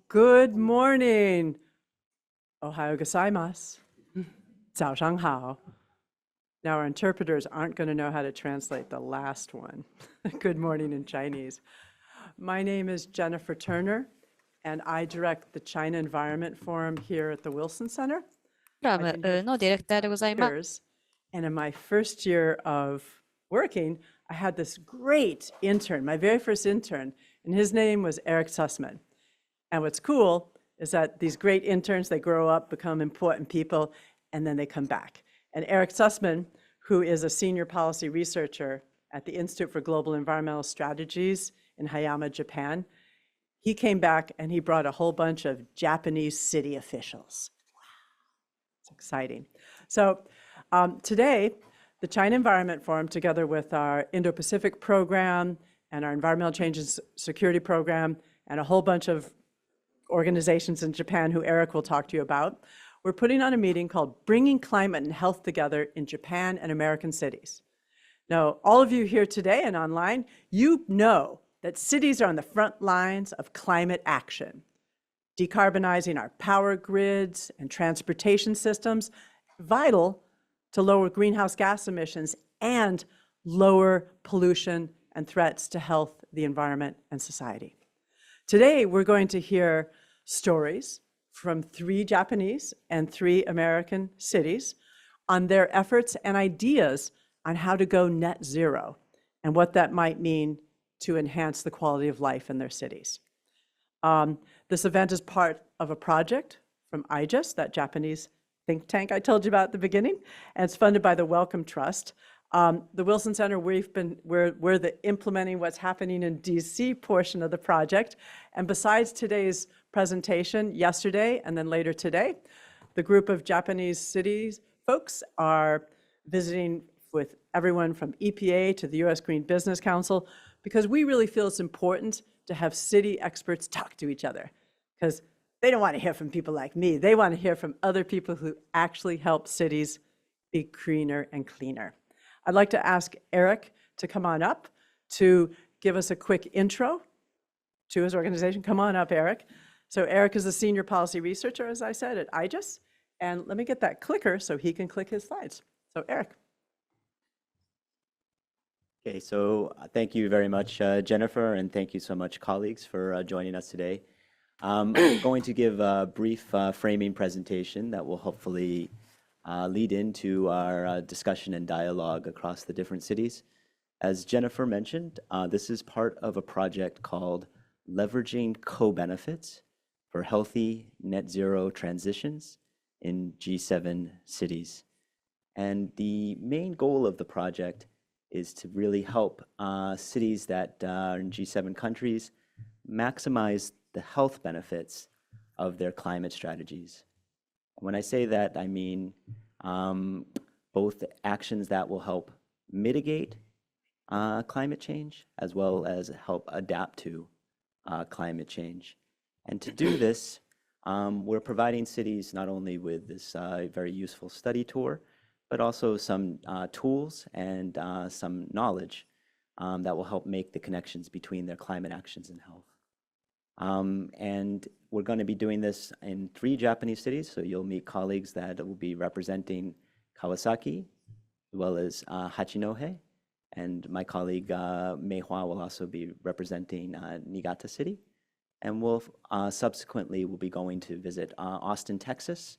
Good morning. Ohayo gozaimasu. 早上好. Now our interpreters aren't going to know how to translate the last one. Good morning in Chinese. My name is Jennifer Turner, and I direct the China Environment Forum here at the Wilson Center. ラ I've ム been here のディレクターでございます。 years, and in my first year of working, I had this great intern, my very first intern, and his name was Eric Sussman. And what's cool is that these great interns, they grow up, become important people, and then they come back. And Eric Sussman, who is a senior policy researcher at the Institute for Global Environmental Strategies in Hayama, Japan, he came back and he brought a whole bunch of Japanese city officials. Wow, it's exciting. So today, the China Environment Forum, together with our Indo-Pacific program and our Environmental Change and Security program, and a whole bunch of organizations in Japan who Eric will talk to you about, we're putting on a meeting called Bringing Climate and Health Together in Japan and American Cities. Now, all of you here today and online, you know that cities are on the front lines of climate action, decarbonizing our power grids and transportation systems, vital to lower greenhouse gas emissions and lower pollution and threats to health, the environment, and society. Today, we're going to hear stories from 3 Japanese and 3 American cities on their efforts and ideas on how to go net zero and what that might mean to enhance the quality of life in their cities. This event is part of a project from IGES, that Japanese think tank I told you about at the beginning, and it's funded by the Wellcome Trust. The Wilson Center, we're the implementing what's happening in DC portion of the project. And besides today's presentation yesterday and then later today, the group of Japanese cities folks are visiting with everyone from EPA to the US Green Business Council, because we really feel it's important to have city experts talk to each other, because they don't want to hear from people like me. They want to hear from other people who actually help cities be greener and cleaner. I'd like to ask Eric to come on up to give us a quick intro to his organization. Come on up, Eric. So Eric is a senior policy researcher, as I said, at IGES. And let me get that clicker so he can click his slides. So Eric. Okay, so thank you very much, Jennifer, and thank you so much, colleagues, for joining us today. I'm going to give a brief framing presentation that will hopefully lead into our discussion and dialogue across the different cities. As Jennifer mentioned, this is part of a project called Leveraging Co-Benefits for Healthy Net Zero Transitions in G7 cities. And the main goal of the project is to really help cities that are in G7 countries maximize the health benefits of their climate strategies. When I say that, I mean both actions that will help mitigate climate change as well as help adapt to climate change. And to do this, we're providing cities not only with this very useful study tour, but also some tools and some knowledge that will help make the connections between their climate actions and health. And we're going to be doing this in 3 Japanese cities, so you'll meet colleagues that will be representing Kawasaki, as well as Hachinohe, and my colleague Meihua will also be representing Niigata City. And we'll subsequently we'll be going to visit Austin, Texas,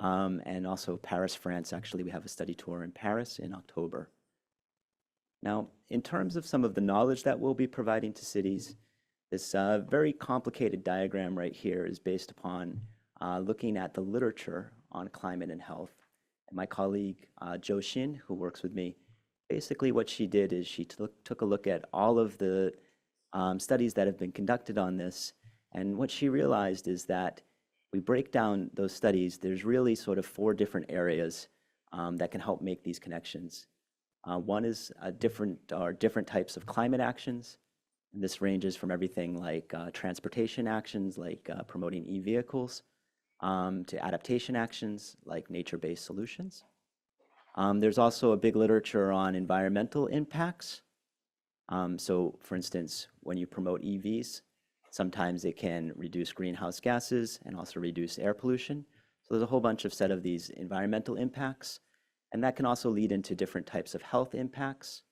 and also Paris, France. Actually, we have a study tour in Paris in October. Now, in terms of some of the knowledge that we'll be providing to cities, this very complicated diagram right here is based upon looking at the literature on climate and health. And my colleague, Jo Shin, who works with me, basically what she did is she took a look at all of the studies that have been conducted on this. And what she realized is that we break down those studies, there's really sort of 4 different areas that can help make these connections. One is different types of climate actions. And this ranges from everything like transportation actions, like promoting e-vehicles, to adaptation actions, like nature-based solutions. There's also a big literature on environmental impacts. So, for instance, when you promote EVs, Sometimes it can reduce greenhouse gases and also reduce air pollution. So there's a whole bunch of set of these environmental impacts. And that can also lead into different types of health impacts.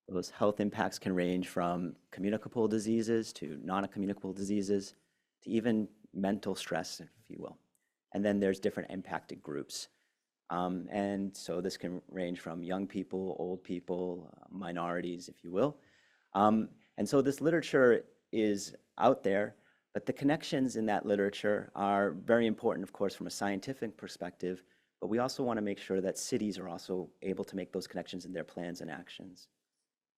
Those health impacts can range from communicable diseases to non-communicable diseases to even mental stress, if you will. And then there's different impacted groups. And so this can range from young people, old people, minorities, if you will. And so this literature is out there, but the connections in that literature are very important, of course, from a scientific perspective, but we also want to make sure that cities are also able to make those connections in their plans and actions.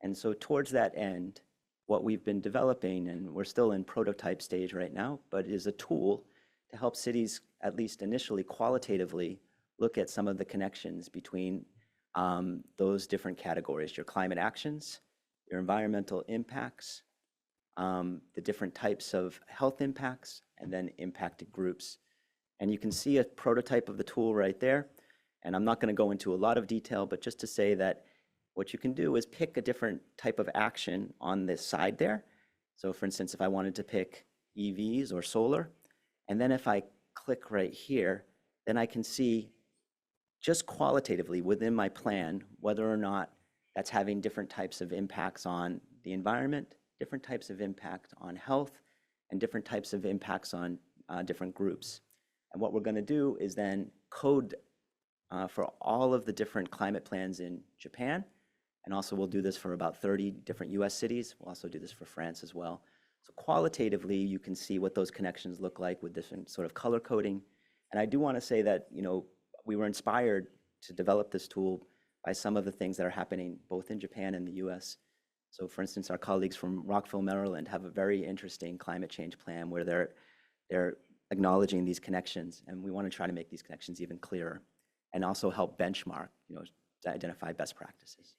And so towards that end, what we've been developing, and we're still in prototype stage right now, but is a tool to help cities, at least initially qualitatively, look at some of the connections between those different categories, your climate actions, your environmental impacts, the different types of health impacts, and then impacted groups. And you can see a prototype of the tool right there. And I'm not going to go into a lot of detail, but just to say that what you can do is pick a different type of action on this side there. So for instance, if I wanted to pick EVs or solar, and then if I click right here, then I can see just qualitatively within my plan whether or not that's having different types of impacts on the environment, different types of impact on health, and different types of impacts on different groups. And what we're going to do is then code for all of the different climate plans in Japan, and also we'll do this for about 30 different US cities. We'll also do this for France as well. So qualitatively, you can see what those connections look like with different sort of color coding. And I do want to say that, we were inspired to develop this tool by some of the things that are happening both in Japan and the US. So for instance, our colleagues from Rockville, Maryland have a very interesting climate change plan where they're acknowledging these connections, and we want to try to make these connections even clearer and also help benchmark, to identify best practices.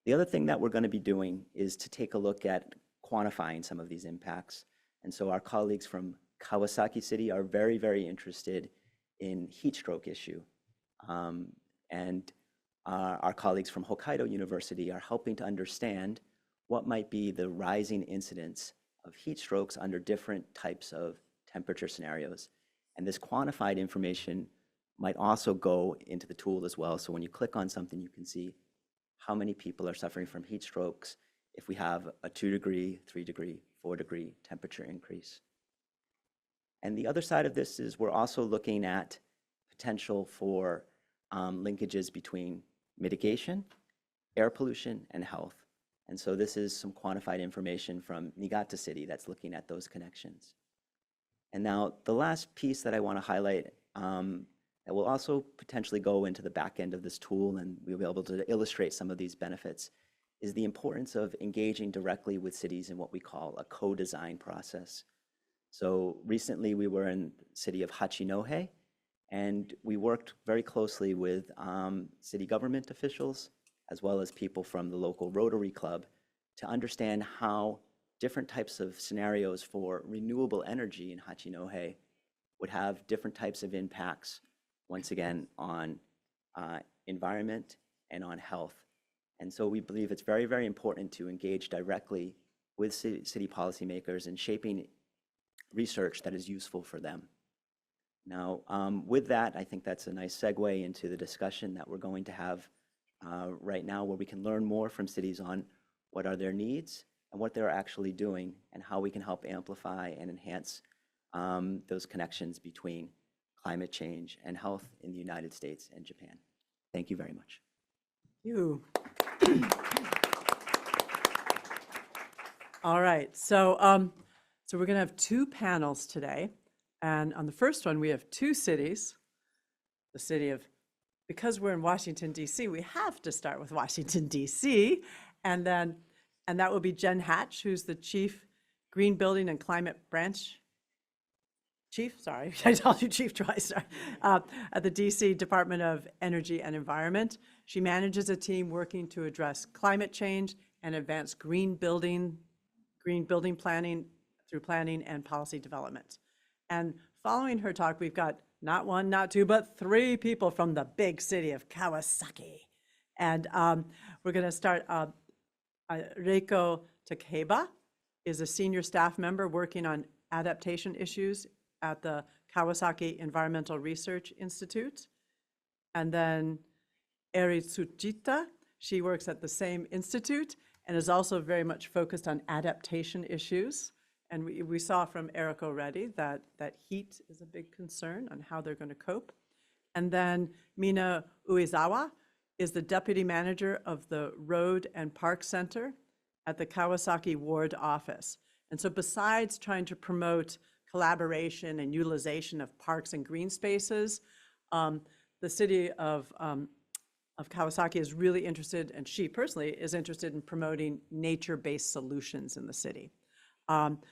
The other thing that we're going to be doing is to take a look at quantifying some of these impacts. And so our colleagues from Kawasaki City are very, very interested in heat stroke issue. And our colleagues from Hokkaido University are helping to understand what might be the rising incidence of heat strokes under different types of temperature scenarios. And this quantified information might also go into the tool as well. So when you click on something, you can see how many people are suffering from heat strokes if we have a 2-degree, 3-degree, 4-degree temperature increase. And the other side of this is we're also looking at potential for linkages between mitigation, air pollution, and health. And so this is some quantified information from Niigata City that's looking at those connections. And now the last piece that I want to highlight that will also potentially go into the back end of this tool, and we'll be able to illustrate some of these benefits, is the importance of engaging directly with cities in what we call a co-design process. So recently we were in the city of Hachinohe, and we worked very closely with city government officials as well as people from the local Rotary Club to understand how different types of scenarios for renewable energy in Hachinohe would have different types of impacts, once again, on environment and on health. And so we believe it's very, very important to engage directly with city policymakers in shaping research that is useful for them. Now, with that, I think that's a nice segue into the discussion that we're going to have right now, where we can learn more from cities on what are their needs and what they're actually doing and how we can help amplify and enhance those connections between climate change and health in the United States and Japan. Thank you very much. You. All right, so we're going to have 2 panels today, and on the first one we have 2 cities. The city of, because we're in Washington D.C., we have to start with Washington D.C., and that will be Jen Hatch, who's the Chief Green Building and Climate Branch Chief. Sorry, I told you Chief twice. At the D.C. Department of Energy and Environment. She manages a team working to address climate change and advance green building planning through planning and policy development. And following her talk, we've got not 1, not 2, but 3 people from the big city of Kawasaki. And we're going to start Reiko Takeba, is a senior staff member working on adaptation issues at the Kawasaki Environmental Research Institute. And then Eri Tsuchita, she works at the same institute and is also very much focused on adaptation issues. And we saw from Eric already that heat is a big concern on how they're going to cope. And then Mina Uezawa is the deputy manager of the Road and Park Center at the Kawasaki Ward office. And so besides trying to promote collaboration and utilization of parks and green spaces, the city of Kawasaki is really interested, and she personally is interested in promoting nature-based solutions in the city.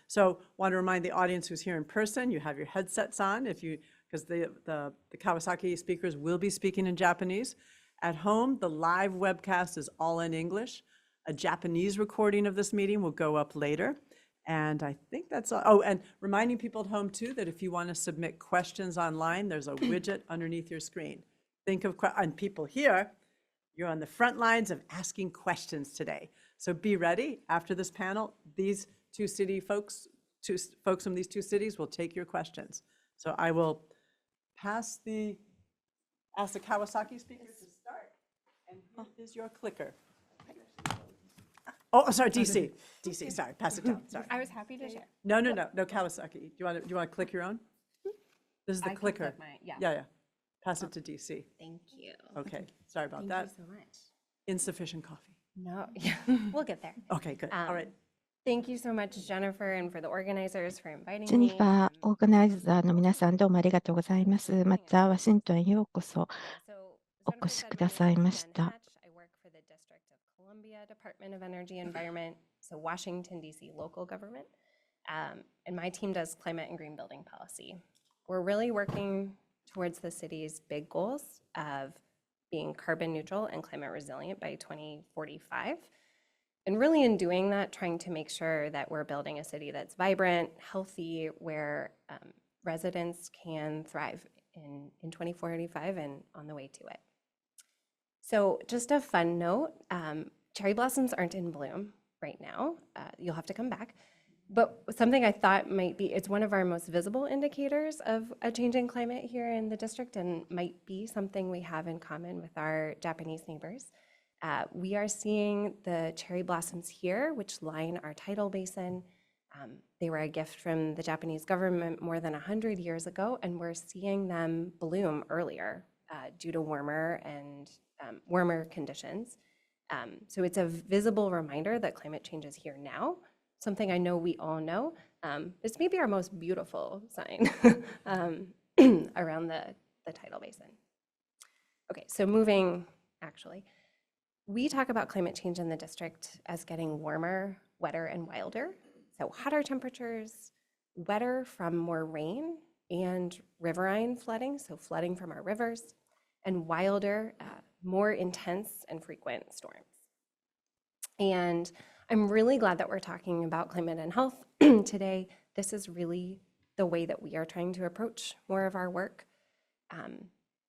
So want to remind the audience who's here in person, you have your headsets on because the Kawasaki speakers will be speaking in Japanese. At home, the live webcast is all in English. A Japanese recording of this meeting will go up later. And I think that's all. Oh, and reminding people at home too that if you want to submit questions online, there's a widget underneath your screen. Think of, and people here, you're on the front lines of asking questions today. So be ready. After this panel, these two folks from these two cities will take your questions. So I will ask the Kawasaki speakers to start. And here is your clicker. Oh, sorry, DC. DC, sorry, pass it down, sorry. I was happy to share. No, Kawasaki. Do you want to click your own? This is the I can clicker. click mine, yeah. Yeah. Pass it to DC. Thank you. Okay, sorry about Thank that. you so much. Insufficient coffee. No, yeah, we'll get there. Okay, good. All right. Thank you so much, Jennifer, and for the organizers for inviting ジェニ me. ファー、オーガナイザーの皆さん、どうもありがとうございます。また、ワシントンへようこそ So, お Jennifer 越し said く my だ name さい is ま Jen した Hatch. I work for the District of Columbia Department of Energy and Environment, so Washington, D.C. local government. And my team does climate and green building policy. We're really working towards the city's big goals of being carbon neutral and climate resilient by 2045. And really in doing that, trying to make sure that we're building a city that's vibrant, healthy, where residents can thrive in 2045 and on the way to it. So just a fun note, cherry blossoms aren't in bloom right now. You'll have to come back. But something I thought might be, it's one of our most visible indicators of a changing climate here in the district and might be something we have in common with our Japanese neighbors. We are seeing the cherry blossoms here, which line our tidal basin. They were a gift from the Japanese government more than 100 years ago, and we're seeing them bloom earlier due to warmer conditions. So it's a visible reminder that climate change is here now, something I know we all know. It's maybe our most beautiful sign around the tidal basin. Okay, so moving, actually. We talk about climate change in the district as getting warmer, wetter, and wilder. So hotter temperatures, wetter from more rain and riverine flooding, so flooding from our rivers, and wilder, more intense and frequent storms. And I'm really glad that we're talking about climate and health today. This is really the way that we are trying to approach more of our work.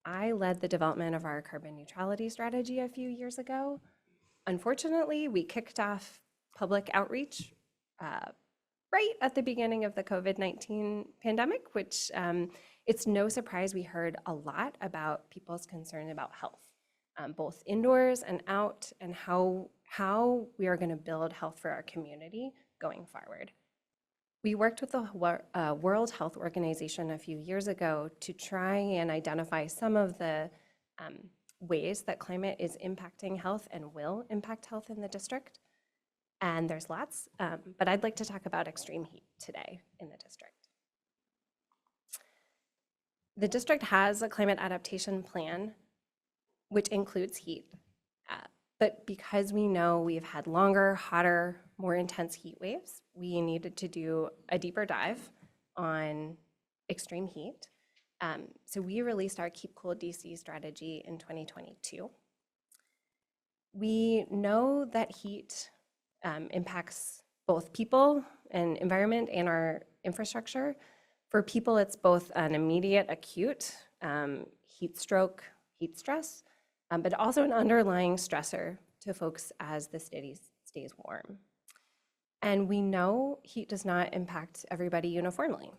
I led the development of our carbon neutrality strategy a few years ago. Unfortunately, we kicked off public outreach right at the beginning of the COVID-19 pandemic, which it's no surprise we heard a lot about people's concern about health, both indoors and out, and how we are going to build health for our community going forward. We worked with the World Health Organization a few years ago to try and identify some of the ways that climate is impacting health and will impact health in the district. And there's lots, but I'd like to talk about extreme heat today in the district. The district has a climate adaptation plan, which includes heat. But because we know we've had longer, hotter, more intense heat waves, we needed to do a deeper dive on extreme heat. So we released our Keep Cool DC strategy in 2022. We know that heat impacts both people and environment and our infrastructure. For people, it's both an immediate acute heat stroke, heat stress, but also an underlying stressor to folks as the city stays warm. And we know heat does not impact everybody uniformly.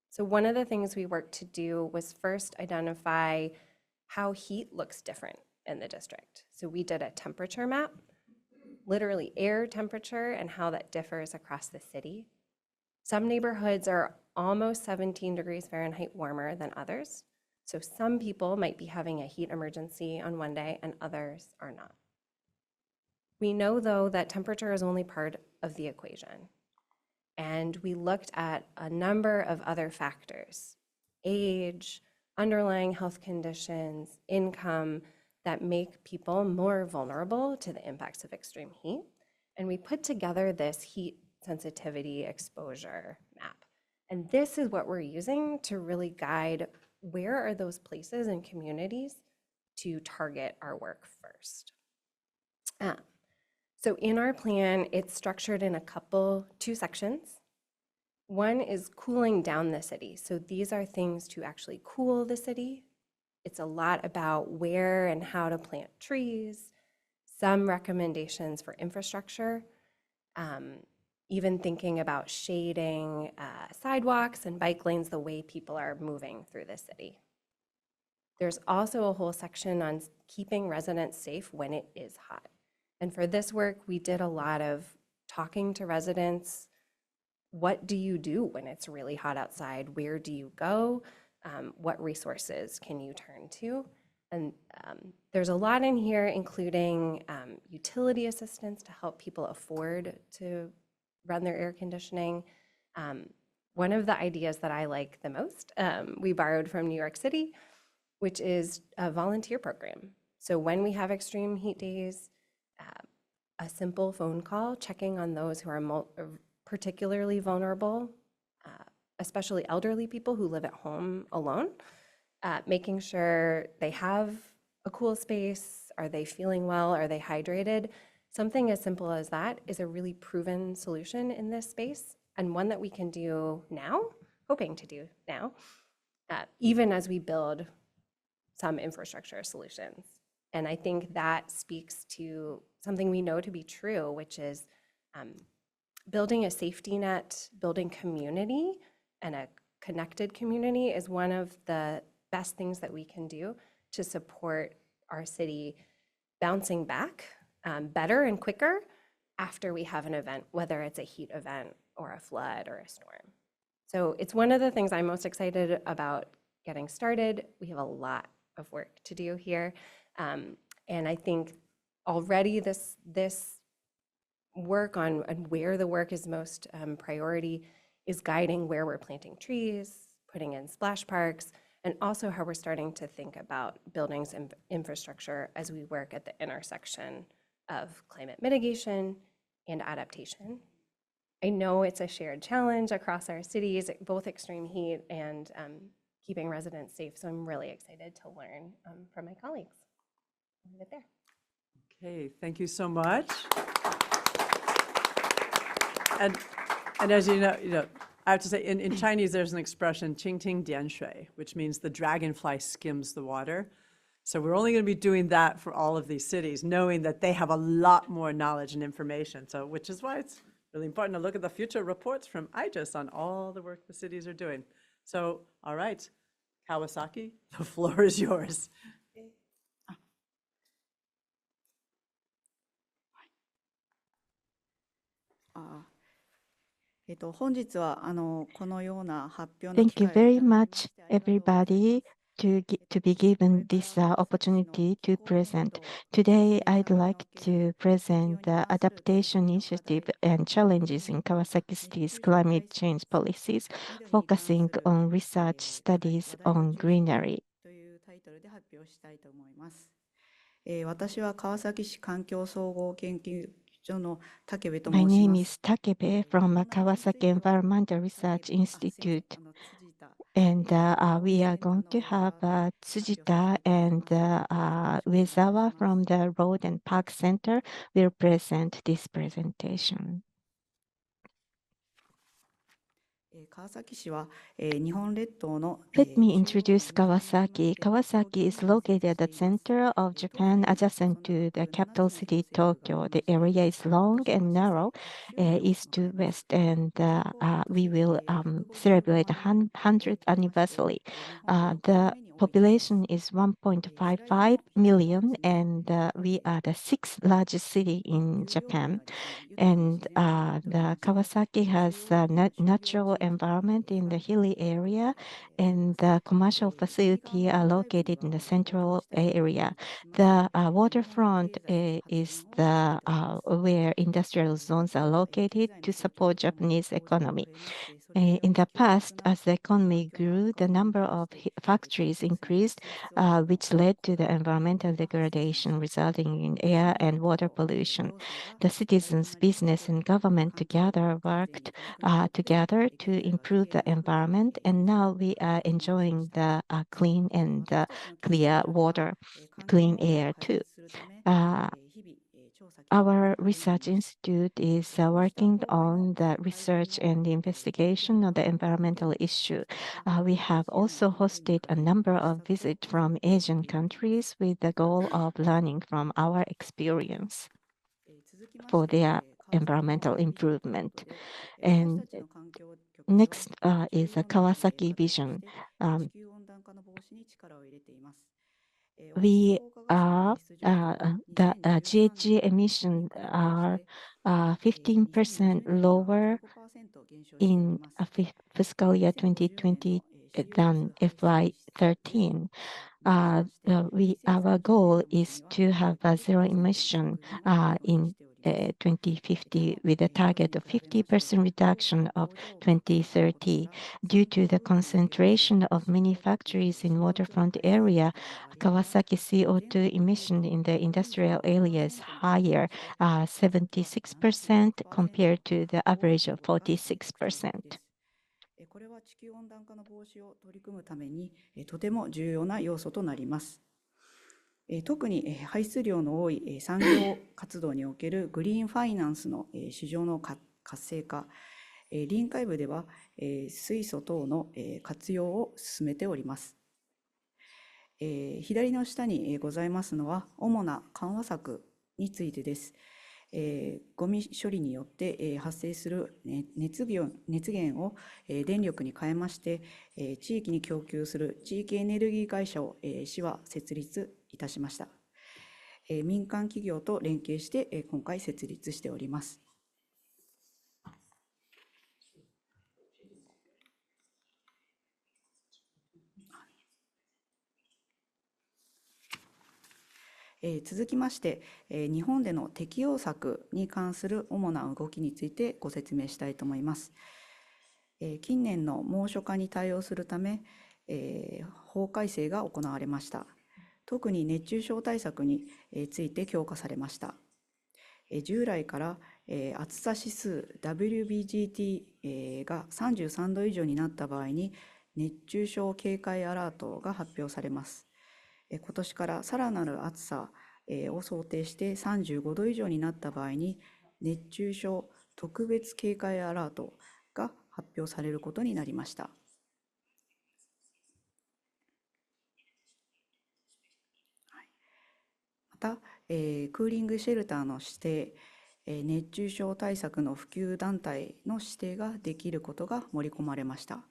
So one of the things we worked to do was first identify how heat looks different in the district. So we did a temperature map, literally air temperature and how that differs across the city. Some neighborhoods are almost 17 degrees Fahrenheit warmer than others. So some people might be having a heat emergency on one day and others are not. We know, though, that temperature is only part of the equation. And we looked at a number of other factors: age, underlying health conditions, income, that make people more vulnerable to the impacts of extreme heat. And we put together this heat sensitivity exposure map. And this is what we're using to really guide where are those places and communities to target our work first. So in our plan, it's structured in two sections. One is cooling down the city. So these are things to actually cool the city. It's a lot about where and how to plant trees, some recommendations for infrastructure, even thinking about shading sidewalks and bike lanes the way people are moving through the city. There's also a whole section on keeping residents safe when it is hot. And for this work, we did a lot of talking to residents. What do you do when it's really hot outside? Where do you go? What resources can you turn to? And there's a lot in here, including utility assistance to help people afford to run their air conditioning. One of the ideas that I like the most, we borrowed from New York City, which is a volunteer program. So when we have extreme heat days, a simple phone call checking on those who are particularly vulnerable, especially elderly people who live at home alone, making sure they have a cool space. Are they feeling well? Are they hydrated? Something as simple as that is a really proven solution in this space, and one that we can do now, hoping to do now, even as we build some infrastructure solutions. And I think that speaks to something we know to be true, which is building a safety net, building community, and a connected community is one of the best things that we can do to support our city bouncing back better and quicker after we have an event, whether it's a heat event or a flood or a storm. So it's one of the things I'm most excited about getting started. We have a lot of work to do here. And I think already this work on where the work is most priority is guiding where we're planting trees, putting in splash parks, and also how we're starting to think about buildings and infrastructure as we work at the intersection of climate mitigation and adaptation. I know it's a shared challenge across our cities, both extreme heat and keeping residents safe, so I'm really excited to learn from my colleagues. I'll leave it there. Okay, thank you so much. And as you know, I have to say, in Chinese, there's an expression, "qing ting dian shui," which means the dragonfly skims the water. So we're only going to be doing that for all of these cities, knowing that they have a lot more knowledge and information. So, which is why it's really important to look at the future reports from IGES on all the work the cities are doing. So, all right, Kawasaki, the floor is yours. 本日はこのような発表の Thank 機 you 会をい very ただきま much, してありがとうございます。 everybody, to be given this opportunity to present. Today, I'd like to present the adaptation initiative and challenges in Kawasaki City's climate change policies, focusing on research studies on greenery. というタイトルで発表したいと思います。私は川崎市環境総合研究所の武部と My 申し name ま is す。 Takebe from Kawasaki Environmental Research Institute, and we are going to have Tsujita and Uezawa from the Road and Park Center will present this presentation. 川崎市は日本列島の Let me introduce Kawasaki. Kawasaki is located at the center of Japan, adjacent to the capital city Tokyo. The area is long and narrow, east to west, and we will celebrate the 100th anniversary. The population is 1.55 million, and we are the sixth largest city in Japan. And the Kawasaki has a natural environment in the hilly area, and the commercial facility are located in the central area. The waterfront is the where industrial zones are located to support Japanese economy. In the past, as the economy grew, the number of factories increased, which led to the environmental degradation, resulting in air and water pollution. The citizens, business, and government together worked together to improve the environment, and now we are enjoying the clean and clear water, clean air too. Our research institute is working on the research and the investigation of the environmental issue. We have also hosted a number of visits from Asian countries with the goal of learning from our experience for their environmental improvement. And next is a Kawasaki vision. We are the GHG emissions are 15% lower in fiscal year 2020 than FY13. Our goal is to have a zero emission in 2050 with a target of 50% reduction of 2030. Due to the concentration of many factories in waterfront area, Kawasaki CO2 emission in the industrial area is higher, 76% compared to the average of 46%. これは地球温暖化の防止を取り組むためにとても重要な要素となります。特に排出量の多い産業活動におけるグリーンファイナンスの市場の活性化、臨海部では水素等の活用を進めております。左の下にございますのは主な緩和策についてです。ゴミ処理によって発生する熱源を電力に変えまして地域に供給する地域エネルギー会社を市は設立いたしました。民間企業と連携して今回設立しております。続きまして、日本での適用策に関する主な動きについてご説明したいと思います。近年の猛暑化に対応するため、法改正が行われました。特に熱中症対策について強化されました。従来から暑さ指数 WBGT が33度以上になった場合に熱中症警戒アラートが発表されます。今年からさらなる暑さを想定して35度以上になった場合に熱中症特別警戒アラートが発表されることになりました。また、クーリングシェルターの指定、熱中症対策の普及団体の指定ができることが盛り込まれました。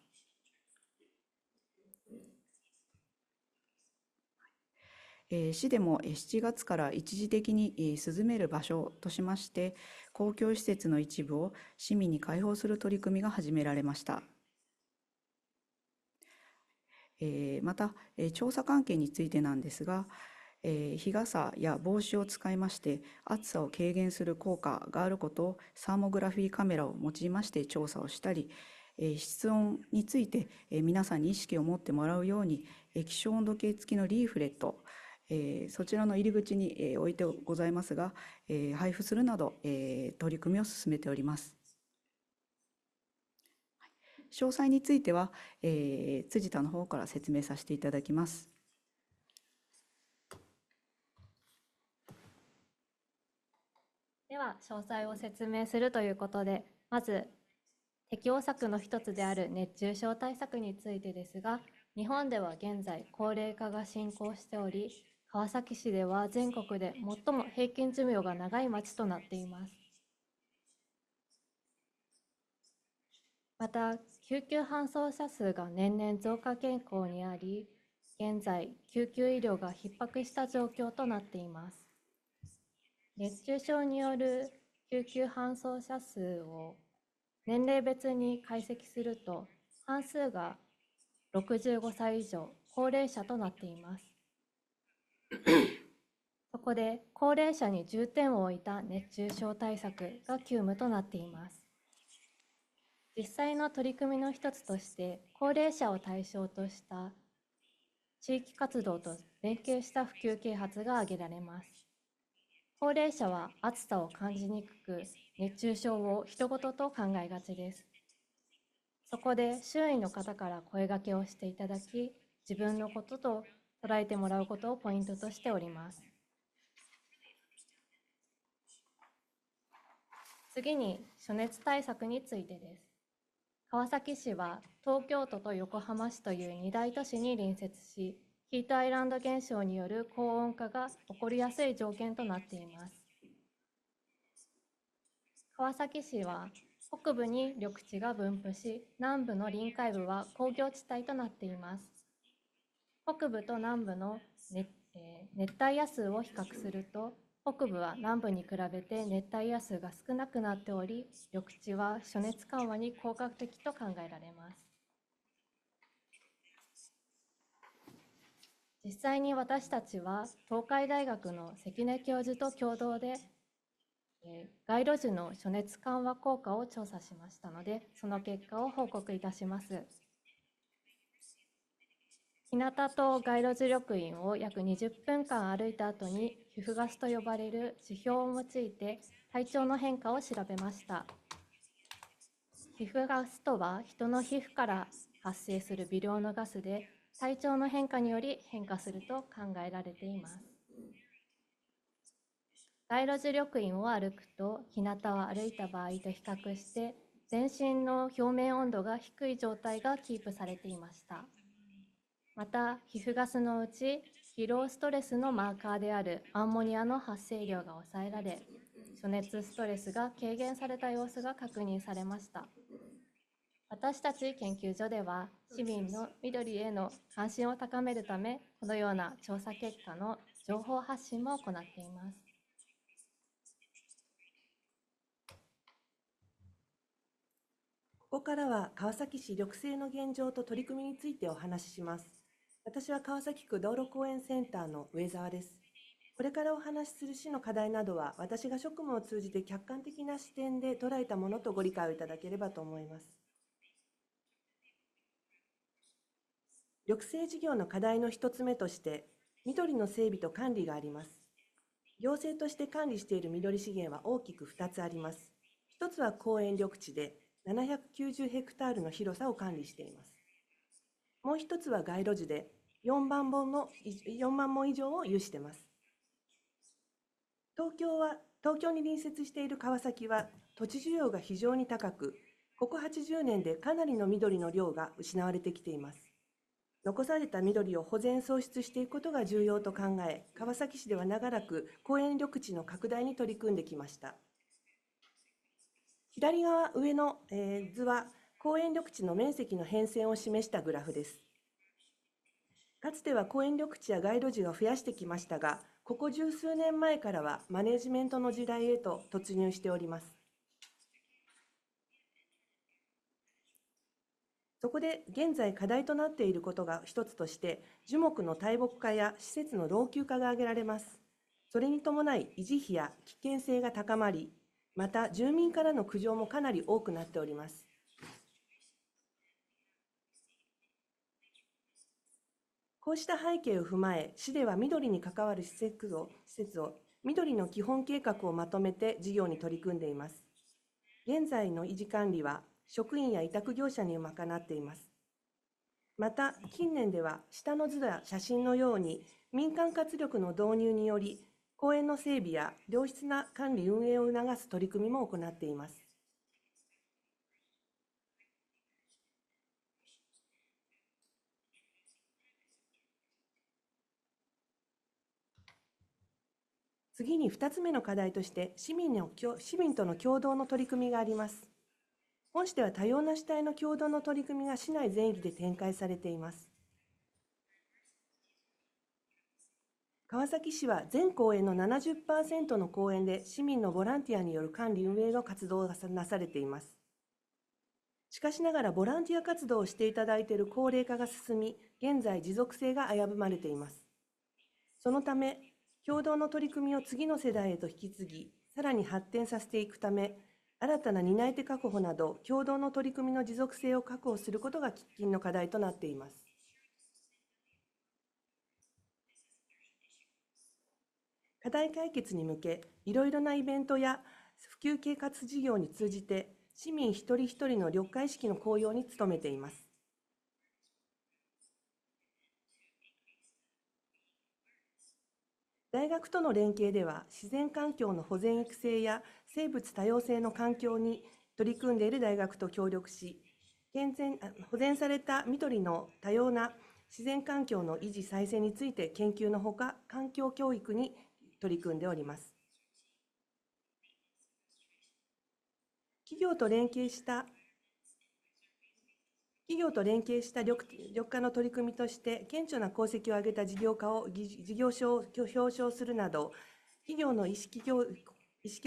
市でも7月から一時的に涼める場所としまして公共施設の一部を市民に開放する取り組みが始められました。また調査関係についてなんですが日傘や帽子を使いまして暑さを軽減する効果があることをサーモグラフィーカメラを用いまして調査をしたり室温について皆さんに意識を持ってもらうように気象温度計付きのリーフレットそちらの入り口に置いてございますが配布するなど取り組みを進めております。詳細については辻田の方から説明させていただきます。では詳細を説明するということでまず適応策の一つである熱中症対策についてですが、日本では現在高齢化が進行しており、川崎市では全国で最も平均寿命が長い町となっています。また、救急搬送者数が年々増加傾向にあり、現在、救急医療が逼迫した状況となっています。熱中症による救急搬送者数を年齢別に解析すると、半数が65歳以上、高齢者となっています。そこで、高齢者に重点を置いた熱中症対策が急務となっています。実際の取り組みの一つとして、高齢者を対象とした地域活動と連携した普及啓発が挙げられます。高齢者は暑さを感じにくく、熱中症を人事と考えがちです。そこで周囲の方から声掛けをしていただき、自分のことと捉えてもらうことをポイントとしております。次に、暑熱対策についてです。川崎市は東京都と横浜市という2大都市に隣接し、ヒートアイランド現象による高温化が起こりやすい条件となっています。川崎市は北部に緑地が分布し、南部の臨海部は工業地帯となっています。北部と南部の熱帯夜数を比較すると、北部は南部に比べて熱帯夜数が少なくなっており、緑地は暑熱緩和に効果的と考えられます。実際に私たちは東海大学の関根教授と共同で、街路樹の暑熱緩和効果を調査しましたので、その結果を報告いたします。日向と街路樹緑蔭を約20分間歩いた後に、皮膚ガスと呼ばれる指標を用いて体調の変化を調べました。皮膚ガスとは、人の皮膚から発生する微量のガスで、体調の変化により変化すると考えられています。街路樹緑蔭を歩くと、日向を歩いた場合と比較して、全身の表面温度が低い状態がキープされていました。また、皮膚ガスのうち、疲労ストレスのマーカーであるアンモニアの発生量が抑えられ、暑熱ストレスが軽減された様子が確認されました。私たち研究所では、市民の緑への関心を高めるため、このような調査結果の情報発信も行っています。ここからは川崎市緑性の現状と取り組みについてお話しします。私は川崎区道路公園センターの上澤です。これからお話しする市の課題などは、私が職務を通じて客観的な視点で捉えたものとご理解をいただければと思います。緑性事業の課題の一つ目として、緑の整備と管理があります。行政として管理している緑資源は大きく2つあります。一つは公園緑地で、790ヘクタールの広さを管理しています。もう一つは街路樹で4万本以上を有しています。東京に隣接している川崎は土地需要が非常に高く、ここ80年でかなりの緑の量が失われてきています。残された緑を保全創出していくことが重要と考え、川崎市では長らく公園緑地の拡大に取り組んできました。左側上の図は公園緑地の面積の変遷を示したグラフです。かつては公園緑地や街路樹が増やしてきましたが、ここ十数年前からはマネジメントの時代へと突入しております。そこで現在課題となっていることが一つとして、樹木の大木化や施設の老朽化が挙げられます。それに伴い維持費や危険性が高まり、また住民からの苦情もかなり多くなっております。こうした背景を踏まえ、市では緑に関わる施設を緑の基本計画をまとめて事業に取り組んでいます。現在の維持管理は職員や委託業者に賄っています。また、近年では下の図や写真のように民間活力の導入により、公園の整備や良質な管理運営を促す取り組みも行っています。次に2つ目の課題として市民との共同の取り組みがあります。本市では多様な主体の共同の取り組みが市内全域で展開されています。川崎市は全公園の 70% の公園で市民のボランティアによる管理運営の活動がなされています。しかしながらボランティア活動をしていただいている高齢化が進み、現在持続性が危ぶまれています。そのため、共同の取り組みを次の世代へと引き継ぎ、さらに発展させていくため、新たな担い手確保など、共同の取り組みの持続性を確保することが喫緊の課題となっています。課題解決に向け、いろいろなイベントや普及啓発事業に通じて、市民一人一人の緑化意識の向揚に努めています。大学との連携では、自然環境の保全育成や生物多様性の環境に取り組んでいる大学と協力し、保全された緑の多様な自然環境の維持再生について研究のほか、環境教育に取り組んでおります。企業と連携した緑化の取り組みとして、顕著な功績を上げた事業家を事業所を表彰するなど、企業の意識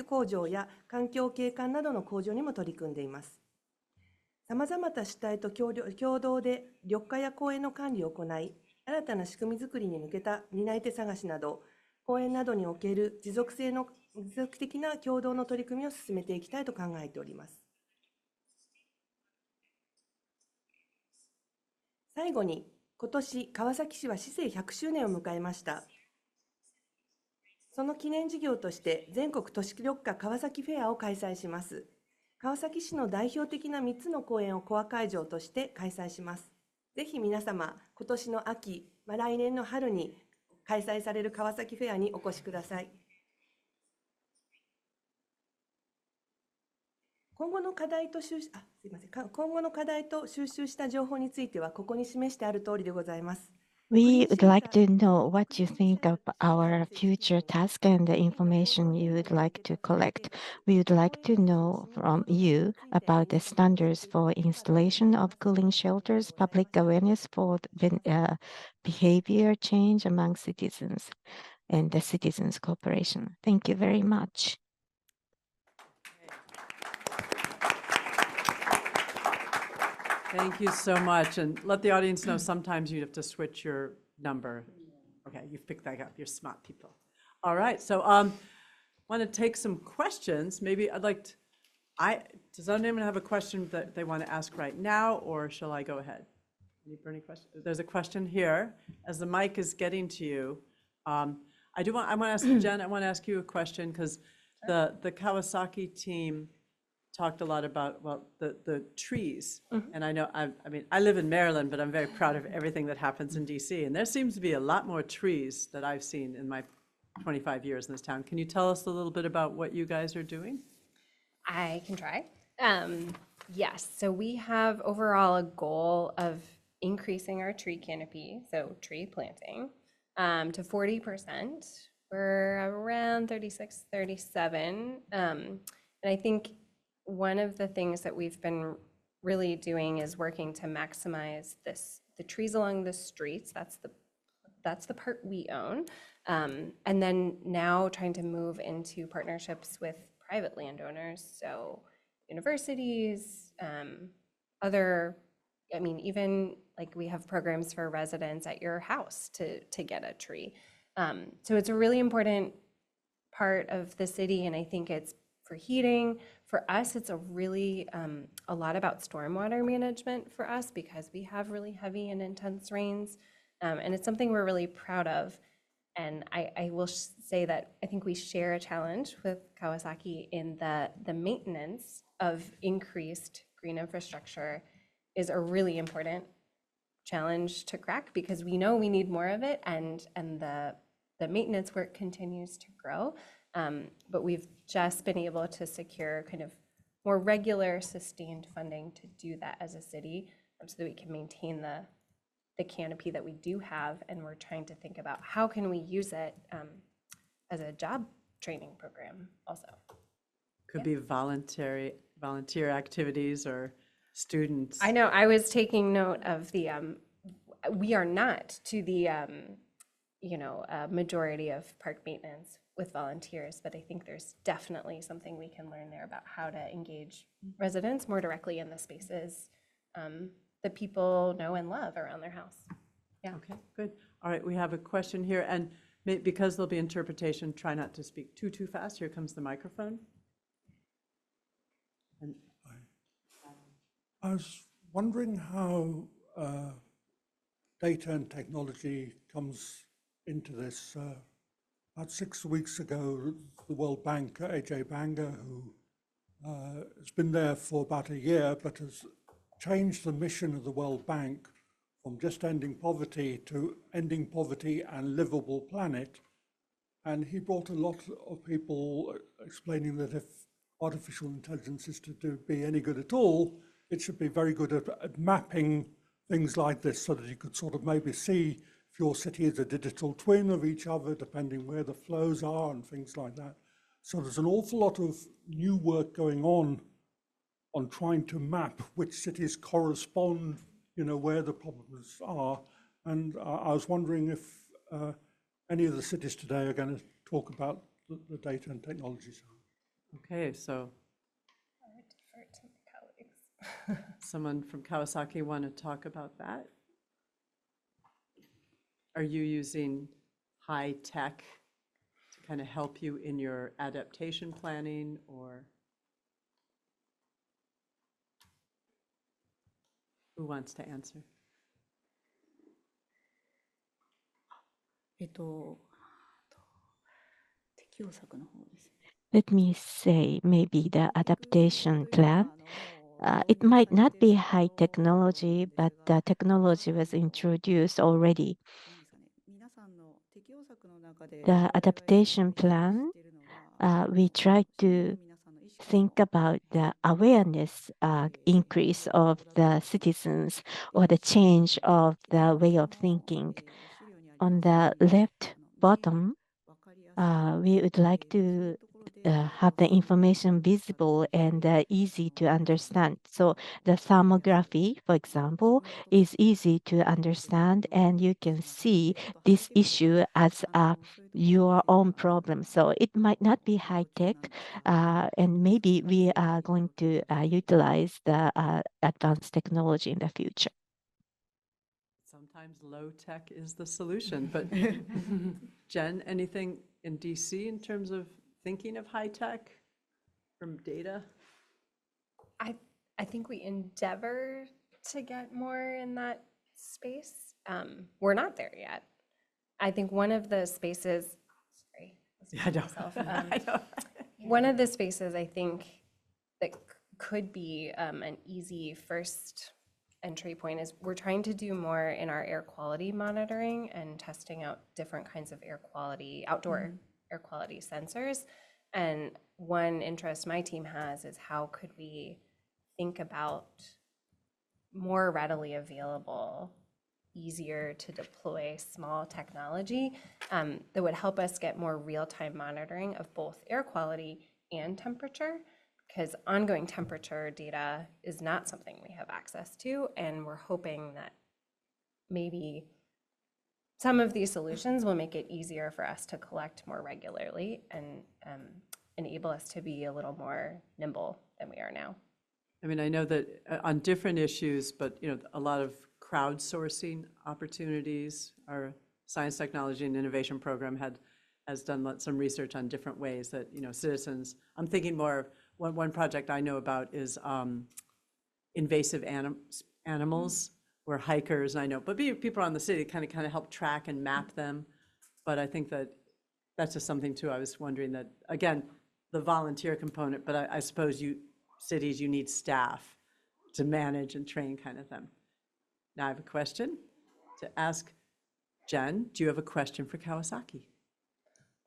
向上や環境景観などの向上にも取り組んでいます。さまざまな主体と共同で緑化や公園の管理を行い、新たな仕組みづくりに向けた担い手探しなど、公園などにおける持続的な共同の取り組みを進めていきたいと考えております。最後に、今年、川崎市は市政100周年を迎えました。その記念事業として、全国都市緑化川崎フェアを開催します。川崎市の代表的な3つの公園をコア会場として開催します。ぜひ皆様、今年の秋、来年の春に開催される川崎フェアにお越しください。今後の課題と収集した情報については、ここに示してある通りでございます。We would like to know what you think of our future task and the information you would like to collect. We would like to know from you about the standards for installation of cooling shelters, public awareness for behavior change among citizens, and the citizens' cooperation. Thank you very much. Thank you so much. And let the audience know sometimes you have to switch your number. Okay, you've picked that up. You're smart people. All right, so want to take some questions. Maybe does anyone have a question that they want to ask right now, or shall I go ahead? Any burning questions? There's a question here. As the mic is getting to you, I want to ask Jen, I want to ask you a question because the Kawasaki team talked a lot about, the trees. And I know, I live in Maryland, but I'm very proud of everything that happens in DC. And there seems to be a lot more trees that I've seen in my 25 years in this town. Can you tell us a little bit about what you guys are doing? I can try. Yes, so we have overall a goal of increasing our tree canopy, so tree planting, to 40%. We're around 36, 37. And I think one of the things that we've been really doing is working to maximize the trees along the streets. That's the part we own. And then now trying to move into partnerships with private landowners, so universities, even like we have programs for residents at your house to get a tree. So it's a really important part of the city, and I think it's for heating. For us, it's a lot about stormwater management for us because we have really heavy and intense rains, and it's something we're really proud of. And I will say that I think we share a challenge with Kawasaki in the maintenance of increased green infrastructure is a really important challenge to crack because we know we need more of it, and the maintenance work continues to grow. But we've just been able to secure kind of more regular, sustained funding to do that as a city, so that we can maintain the canopy that we do have, and we're trying to think about how can we use it as a job training program also. Could be volunteer activities or students. I know, I was taking note of the, we are not to the, majority of park maintenance with volunteers, but I think there's definitely something we can learn there about how to engage residents more directly in the spaces that people know and love around their house. Yeah. Okay, good. All right, we have a question here, and because there'll be interpretation, try not to speak too fast. Here comes the microphone. And I was wondering how data and technology comes into this. About 6 weeks ago, the World Bank, AJ Banga, who has been there for about a year, but has changed the mission of the World Bank from just ending poverty to ending poverty and livable planet. And he brought a lot of people explaining that if artificial intelligence is to be any good at all, it should be very good at mapping things like this so that you could sort of maybe see if your city is a digital twin of each other, depending where the flows are and things like that. So there's an awful lot of new work going on trying to map which cities correspond, where the problems are. And I was wondering if any of the cities today are going to talk about the data and technology side. okay, so I would defer to my colleagues. someone from Kawasaki want to talk about that? Are you using high tech to kind of help you in your adaptation planning, or who wants to answer? 適応策の方ですね。Let me say, maybe the adaptation plan. It might not be high technology, but the technology was introduced already. なんですかね、皆さんの適応策の中で The adaptation plan, we try to think about the awareness increase of the citizens or the change of the way of thinking. On the left bottom, we would like to have the information visible and easy to understand. So the thermography, for example, is easy to understand, and you can see this issue as your own problem. So it might not be high tech, and maybe we are going to utilize the advanced technology in the future. Sometimes low tech is the solution, but Jen, anything in DC in terms of thinking of high tech from data? I think we endeavor to get more in that space. We're not there yet. I think one of the spaces, sorry, Yeah, I know. myself, I know. one of the spaces I think that could be an easy first entry point is we're trying to do more in our air quality monitoring and testing out different kinds of air quality, outdoor air quality sensors. And one interest my team has is how could we think about more readily available, easier to deploy small technology that would help us get more real-time monitoring of both air quality and temperature, because ongoing temperature data is not something we have access to, and we're hoping that maybe some of these solutions will make it easier for us to collect more regularly and enable us to be a little more nimble than we are now. I mean, I know that on different issues, but a lot of crowdsourcing opportunities. Our Science, Technology, and Innovation program has done some research on different ways that citizens. I'm thinking more of one project I know about is invasive animals, where hikers, I know, but people around the city kind of help track and map them. But I think that's just something too. I was wondering that, again, the volunteer component, but I suppose cities, you need staff to manage and train kind of them. Now I have a question to ask Jen. Do you have a question for Kawasaki?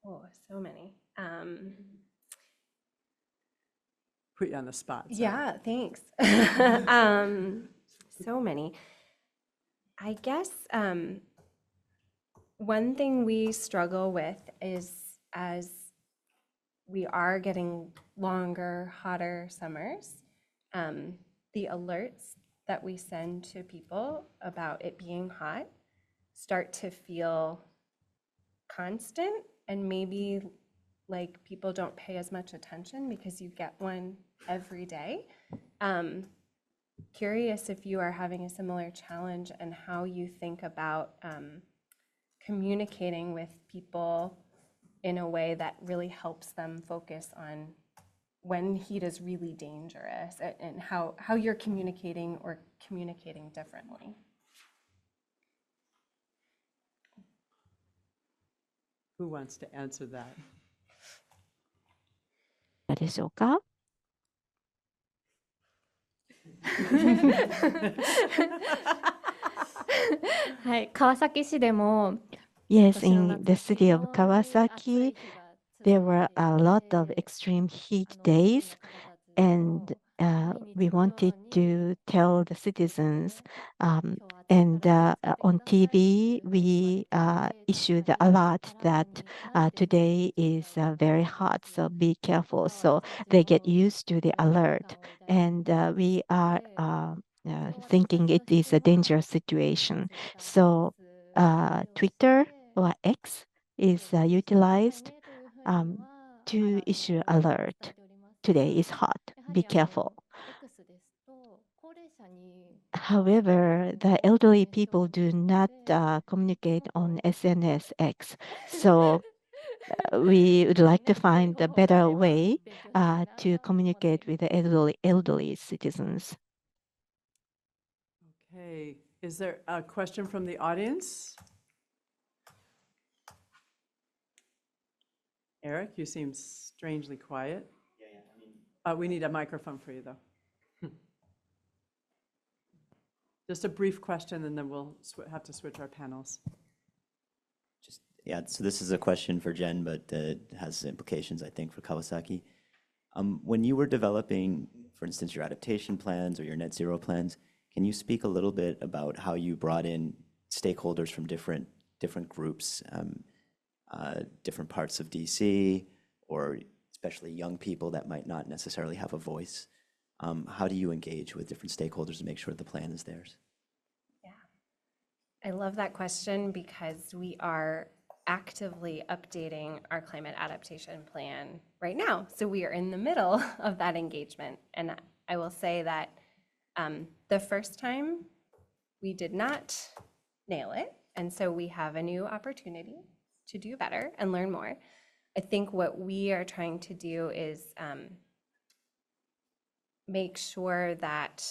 Oh, so many. Put you on the spot. So. Yeah, thanks. So many. I guess one thing we struggle with is as we are getting longer, hotter summers, the alerts that we send to people about it being hot start to feel constant, and maybe like people don't pay as much attention because you get one every day. Curious if you are having a similar challenge and how you think about communicating with people in a way that really helps them focus on when heat is really dangerous, and how you're communicating or communicating differently. Who wants to answer that? どうでしょうか？はい、川崎市でも Yes, 今年の in 夏 the は city 非 of 常に暑い Kawasaki, 日が there 続 were いてい a た lot の of で extreme heat 市民 days, の方たち and も毎 we 日のよ wanted うに to tell the citizens, 今日は暑い and から気をつけて on くださいってい TV うふうに we 言われて issued た the り alert アラー that ムになんていうふう today に言 is ったらいい very かわ hot, から so ず be careful. 川 So 私 they た get ちも used to the いろんな alert, 方を抱いて and い we are て、今日は thinking 私 it とし is て a は dangerous situation. So ツイッター活用し Twitter て or X 気 is をつけてください utilized ねというふうにはア to ラー issue ムを伝 alert. えております Today が、 is hot. やは Be りcareful. X ですと高齢者に However, the elderly people do not communicate on SNS X. So we would like to find a better way to communicate with the elderly citizens. Okay, is there a question from the audience? Eric, you seem strangely quiet. We need a microphone for you, though. Just a brief question, and then we'll have to switch our panels. Yeah, so this is a question for Jen, but it has implications, I think, for Kawasaki. When you were developing, for instance, your adaptation plans or your net zero plans, can you speak a little bit about how you brought in stakeholders from different groups, different parts of DC, or especially young people that might not necessarily have a voice? How do you engage with different stakeholders to make sure the plan is theirs? Yeah, I love that question because we are actively updating our climate adaptation plan right now. So we are in the middle of that engagement. And I will say that the first time we did not nail it. And so we have a new opportunity to do better and learn more. I think what we are trying to do is make sure that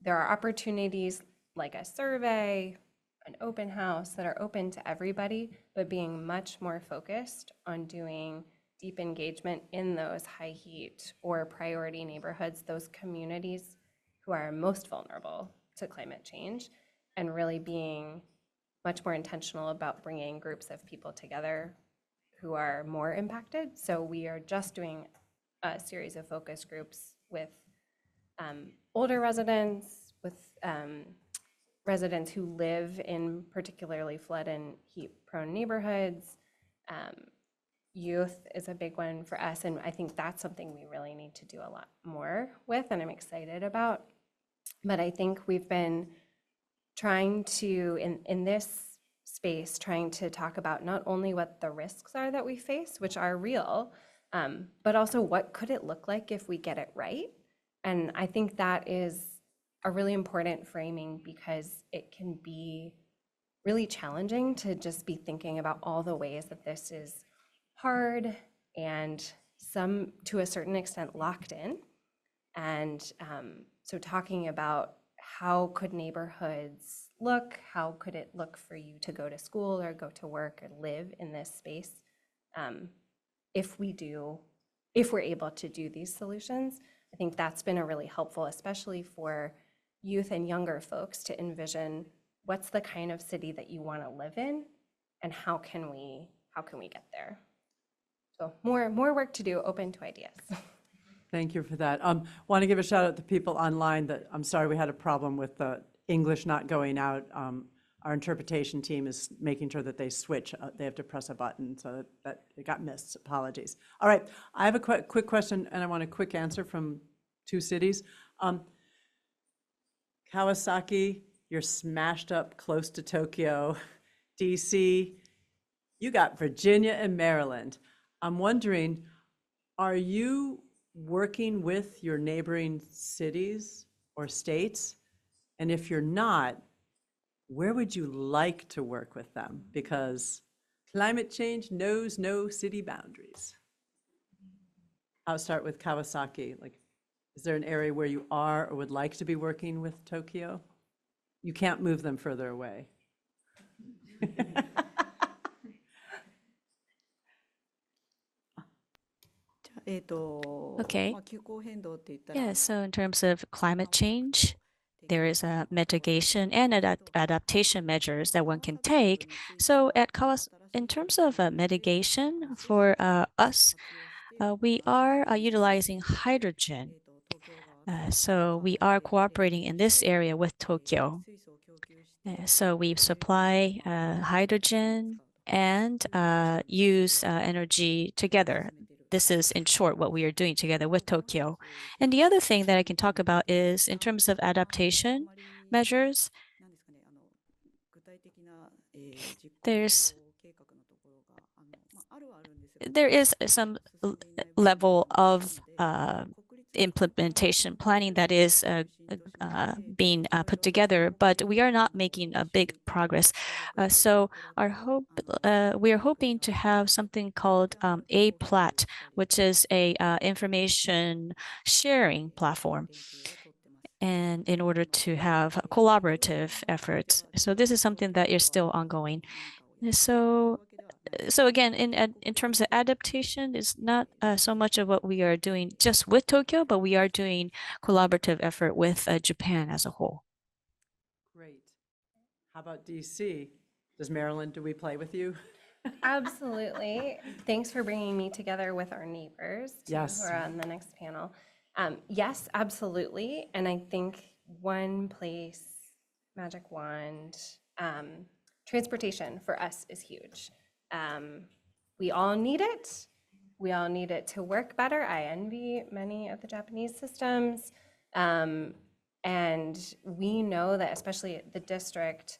there are opportunities like a survey, an open house that are open to everybody, but being much more focused on doing deep engagement in those high heat or priority neighborhoods, those communities who are most vulnerable to climate change, and really being much more intentional about bringing groups of people together who are more impacted. So we are just doing a series of focus groups with older residents, with residents who live in particularly flood and heat-prone neighborhoods. Youth is a big one for us, and I think that's something we really need to do a lot more with, and I'm excited about. But I think we've been trying to, in this space, trying to talk about not only what the risks are that we face, which are real, but also what could it look like if we get it right. And I think that is a really important framing because it can be really challenging to just be thinking about all the ways that this is hard and some, to a certain extent, locked in. And so talking about how could neighborhoods look, how could it look for you to go to school or go to work or live in this space, if we're able to do these solutions. I think that's been a really helpful, especially for youth and younger folks, to envision what's the kind of city that you want to live in and how can we get there. So more work to do, open to ideas. Thank you for that. Want to give a shout out to people online that, I'm sorry we had a problem with the English not going out. our interpretation team is making sure that they switch. They have to press a button, so that it got missed. Apologies. All right, I have a quick question, and I want a quick answer from two cities. Kawasaki, you're smashed up close to Tokyo. DC, you got Virginia and Maryland. I'm wondering, are you working with your neighboring cities or states? And if you're not, where would you like to work with them? Because climate change knows no city boundaries. I'll start with Kawasaki. Like, is there an area where you are or would like to be working with Tokyo? You can't move them further away. Okay. Yeah, so in terms of climate change, there is a mitigation and adaptation measures that one can take. So in terms of mitigation for us, we are utilizing hydrogen. So we are cooperating in this area with Tokyo. So we supply hydrogen and use energy together. This is, in short, what we are doing together with Tokyo. And the other thing that I can talk about is in terms of adaptation measures, there is some level of implementation planning that is being put together, but we are not making a big progress. So we are hoping to have something called A-Plat, which is a information sharing platform, and in order to have collaborative efforts. So this is something that is still ongoing. So again, in terms of adaptation, it's not so much of what we are doing just with Tokyo, but we are doing collaborative effort with Japan as a whole. Great. How about DC? Does Maryland, do we play with you? Absolutely. Thanks for bringing me together with our neighbors too, Yes. who are on the next panel. Yes, absolutely. And I think one place, magic wand, transportation for us is huge. We all need it. We all need it to work better. I envy many of the Japanese systems. And we know that, especially the district,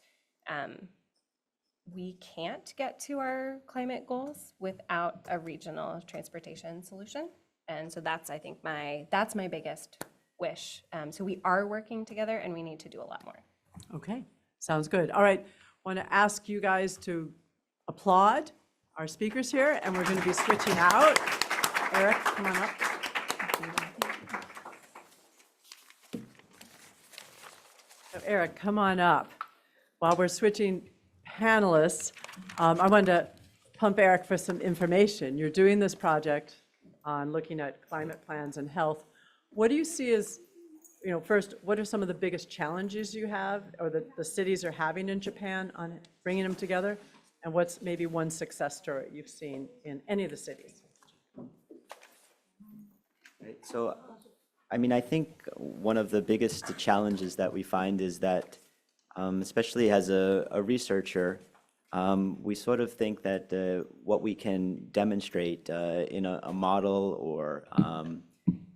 we can't get to our climate goals without a regional transportation solution. And so that's, I think, that's my biggest wish. So we are working together and we need to do a lot more. Okay, sounds good. All right, want to ask you guys to applaud our speakers here, and we're going to be switching out. Eric, come on up. So Eric, come on up. While we're switching panelists, I wanted to pump Eric for some information. You're doing this project on looking at climate plans and health. What do you see as, first, what are some of the biggest challenges you have or that the cities are having in Japan on bringing them together? And what's maybe one success story you've seen in any of the cities? Right. So, I mean, I think one of the biggest challenges that we find is that, especially as a researcher, we sort of think that what we can demonstrate in a model or,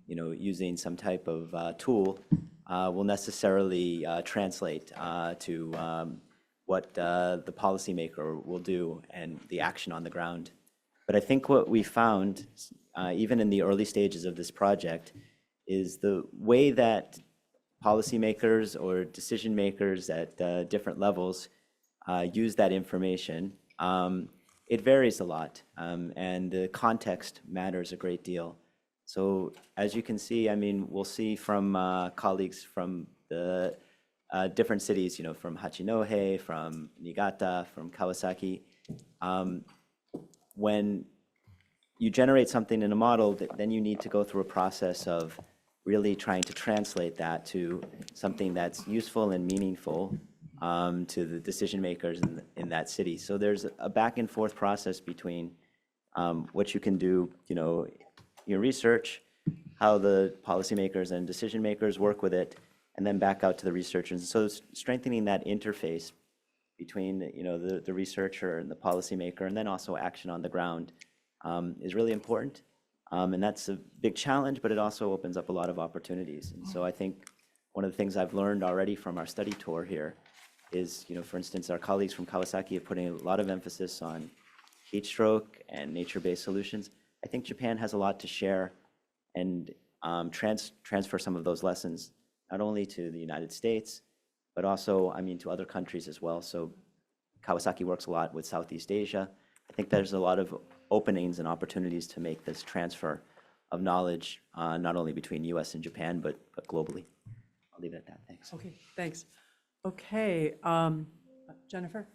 using some type of tool will necessarily translate to what the policymaker will do and the action on the ground. But I think what we found, even in the early stages of this project, is the way that policymakers or decision makers at different levels use that information. It varies a lot, and the context matters a great deal. So as you can see, I mean, we'll see from colleagues from the different cities, from Hachinohe, from Niigata, from Kawasaki. When you generate something in a model, then you need to go through a process of really trying to translate that to something that's useful and meaningful to the decision makers in that city. So there's a back and forth process between what you can do, your research, how the policymakers and decision makers work with it, and then back out to the researchers. So strengthening that interface between the researcher and the policymaker, and then also action on the ground is really important. And that's a big challenge, but it also opens up a lot of opportunities. And so I think one of the things I've learned already from our study tour here is, for instance, our colleagues from Kawasaki are putting a lot of emphasis on heat stroke and nature-based solutions. I think Japan has a lot to share and transfer some of those lessons, not only to the United States, but also, to other countries as well. So Kawasaki works a lot with Southeast Asia. I think there's a lot of openings and opportunities to make this transfer of knowledge, not only between US and Japan, but globally. I'll leave it at that. Thanks. Okay, thanks. Okay, Jennifer?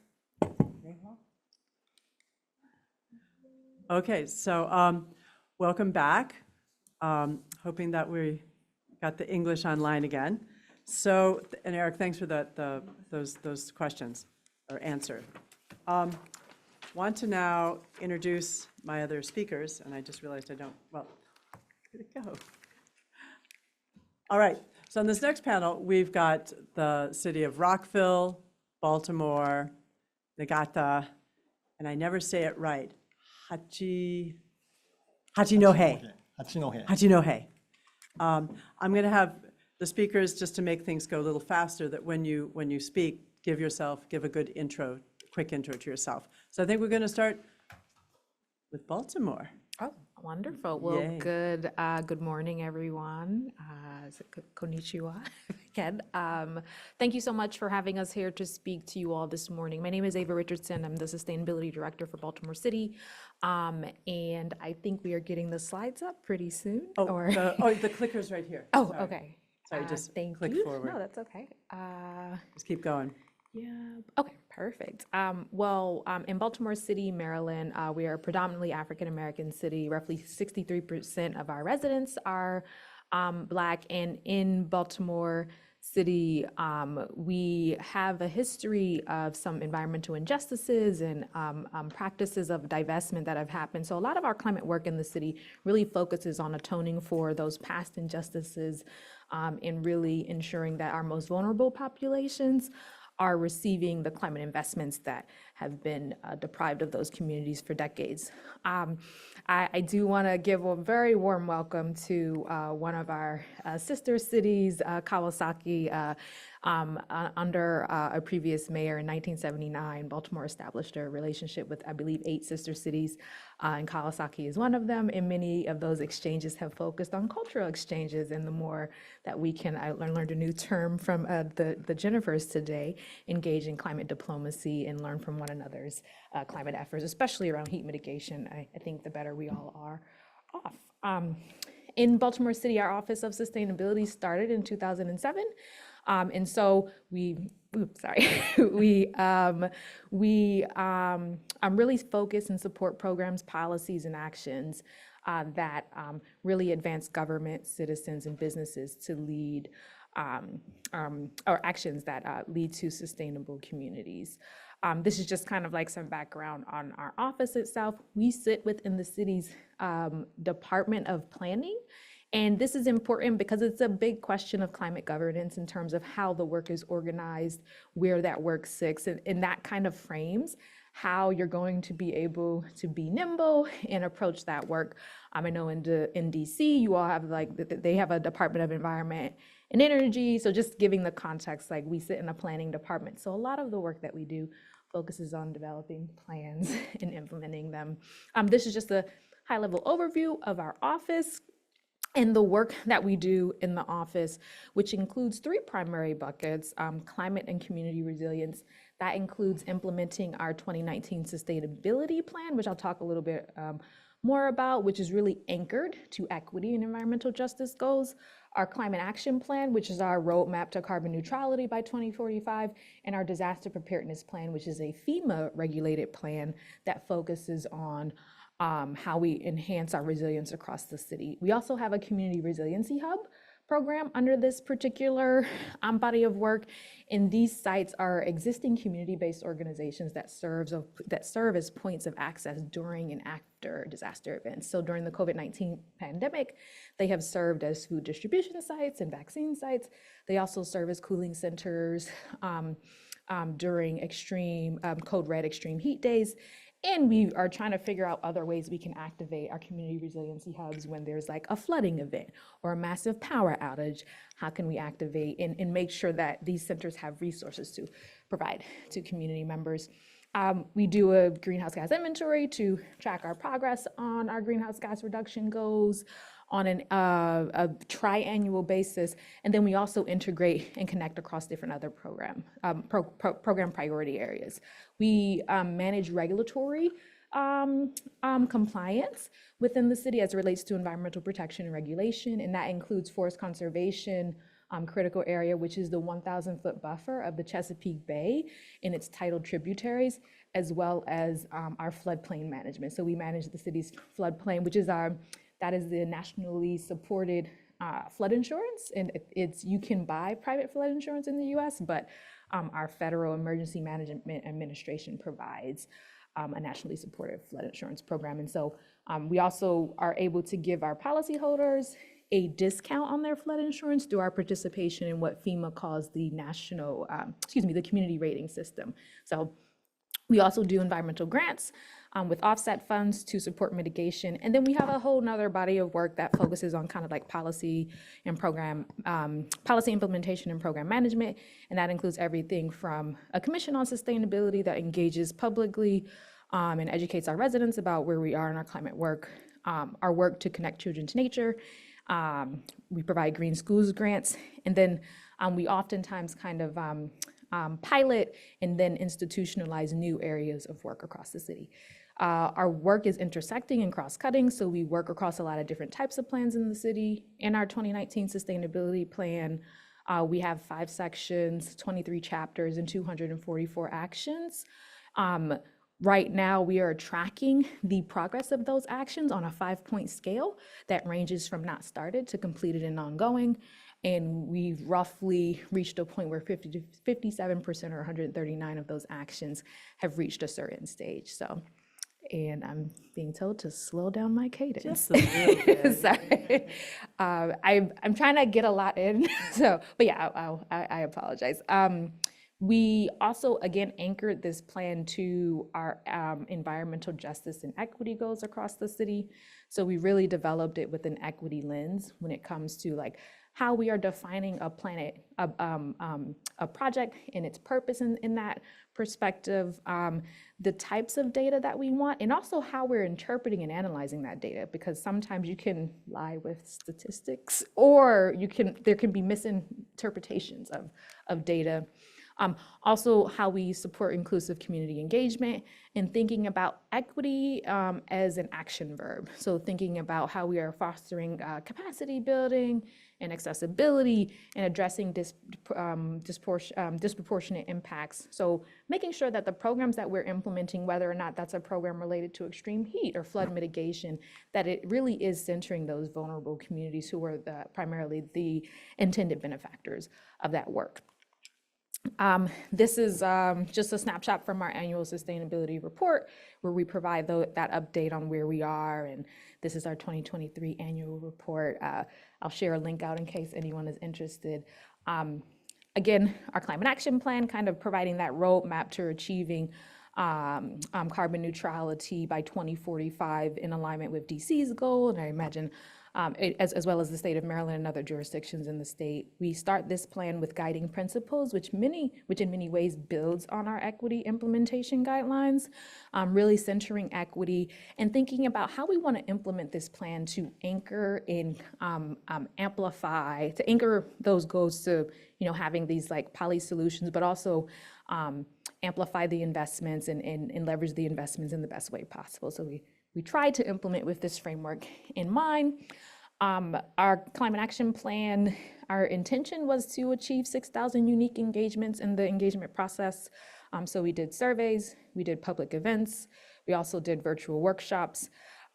Okay, so welcome back. Hoping that we got the English online again. So, and Eric, thanks for those questions or answer. Want to now introduce my other speakers, and I just realized I don't, well, where'd it go? All right, so on this next panel, we've got the city of Rockville, Baltimore, Niigata, and I never say it right, Hachinohe. Hachinohe. I'm going to have the speakers, just to make things go a little faster, that when you speak, give a good intro, quick intro to yourself. So I think we're going to start with Baltimore. Oh, wonderful. Well, Yay. good morning, everyone. Konnichiwa, if I can. Thank you so much for having us here to speak to you all this morning. My name is Ava Richardson. I'm the Sustainability Director for Baltimore City. And I think we are getting the slides up pretty soon. The clicker's right here. Oh, Sorry. okay. Sorry, just thank click you. forward. No, that's okay. Just keep going. Yeah. Okay, perfect. In Baltimore City, Maryland, we are a predominantly African-American city. Roughly 63% of our residents are Black. And in Baltimore City, we have a history of some environmental injustices and practices of divestment that have happened. So a lot of our climate work in the city really focuses on atoning for those past injustices and really ensuring that our most vulnerable populations are receiving the climate investments that have been deprived of those communities for decades. I do want to give a very warm welcome to one of our sister cities, Kawasaki. Under a previous mayor in 1979, Baltimore established a relationship with, I believe, 8 sister cities, and Kawasaki is one of them. And many of those exchanges have focused on cultural exchanges. And the more that we can, I learned a new term from the Jennifers today, engage in climate diplomacy and learn from one another's climate efforts, especially around heat mitigation. I think the better we all are off. In Baltimore City, our Office of Sustainability started in 2007. And so we really focus and support programs, policies, and actions that really advance government, citizens, and businesses to lead or actions that lead to sustainable communities. This is just kind of like some background on our office itself. We sit within the city's Department of Planning. And this is important because it's a big question of climate governance in terms of how the work is organized, where that work sits, and that kind of frames how you're going to be able to be nimble and approach that work. I know in DC, you all have they have a Department of Environment and Energy. So just giving the context, we sit in a planning department. So a lot of the work that we do focuses on developing plans and implementing them. This is just a high-level overview of our office and the work that we do in the office, which includes 3 primary buckets: climate and community resilience. That includes implementing our 2019 sustainability plan, which I'll talk a little bit more about, which is really anchored to equity and environmental justice goals. Our climate action plan, which is our roadmap to carbon neutrality by 2045, and our disaster preparedness plan, which is a FEMA regulated plan that focuses on how we enhance our resilience across the city. We also have a community resiliency hub program under this particular body of work. And these sites are existing community-based organizations that serve as points of access during and after disaster events. So during the COVID-19 pandemic, they have served as food distribution sites and vaccine sites. They also serve as cooling centers, during extreme, code red extreme heat days. And we are trying to figure out other ways we can activate our community resiliency hubs when there's like a flooding event or a massive power outage. How can we activate and make sure that these centers have resources to provide to community members? We do a greenhouse gas inventory to track our progress on our greenhouse gas reduction goals on a triannual basis. And then we also integrate and connect across different other program priority areas. We manage regulatory compliance within the city as it relates to environmental protection and regulation, and that includes forest conservation, critical area, which is the 1,000-foot buffer of the Chesapeake Bay and its tidal tributaries, as well as our floodplain management. So we manage the city's floodplain, which is that is the nationally supported flood insurance, and you can buy private flood insurance in the U.S., but our Federal Emergency Management Administration provides a nationally supported flood insurance program. And so we also are able to give our policyholders a discount on their flood insurance through our participation in what FEMA calls the the community rating system. So we also do environmental grants with offset funds to support mitigation. And then we have a whole nother body of work that focuses on kind of like policy and program, policy implementation and program management. And that includes everything from a commission on sustainability that engages publicly and educates our residents about where we are in our climate work, our work to connect children to nature. We provide green schools grants. And then we oftentimes kind of pilot and then institutionalize new areas of work across the city. Our work is intersecting and cross-cutting, so we work across a lot of different types of plans in the city. In our 2019 sustainability plan, we have 5 sections, 23 chapters, and 244 actions. Right now, we are tracking the progress of those actions on a 5-point scale that ranges from not started to completed and ongoing. And we've roughly reached a point where 57% or 139 of those actions have reached a certain stage. So, and I'm being told to slow down my cadence. Just a little bit. Sorry. I'm trying to get a lot in. So, but yeah, I apologize. We also, again, anchored this plan to our environmental justice and equity goals across the city. So we really developed it with an equity lens when it comes to like how we are defining a planet, a project and its purpose in that perspective, the types of data that we want, and also how we're interpreting and analyzing that data, because sometimes you can lie with statistics or there can be misinterpretations of data. Also, how we support inclusive community engagement and thinking about equity as an action verb. So thinking about how we are fostering capacity building and accessibility and addressing disproportionate impacts. So making sure that the programs that we're implementing, whether or not that's a program related to extreme heat or flood mitigation, that it really is centering those vulnerable communities who are primarily the intended benefactors of that work. This is just a snapshot from our annual sustainability report where we provide that update on where we are, and this is our 2023 annual report. I'll share a link out in case anyone is interested. Again, our climate action plan kind of providing that roadmap to achieving carbon neutrality by 2045 in alignment with DC's goal, and I imagine as well as the state of Maryland and other jurisdictions in the state. We start this plan with guiding principles, which in many ways builds on our equity implementation guidelines, really centering equity and thinking about how we want to implement this plan to anchor and amplify, to anchor those goals to, having these like poly solutions, but also amplify the investments and leverage the investments in the best way possible. So we tried to implement with this framework in mind. Our climate action plan, our intention was to achieve 6,000 unique engagements in the engagement process. So we did surveys, we did public events, we also did virtual workshops,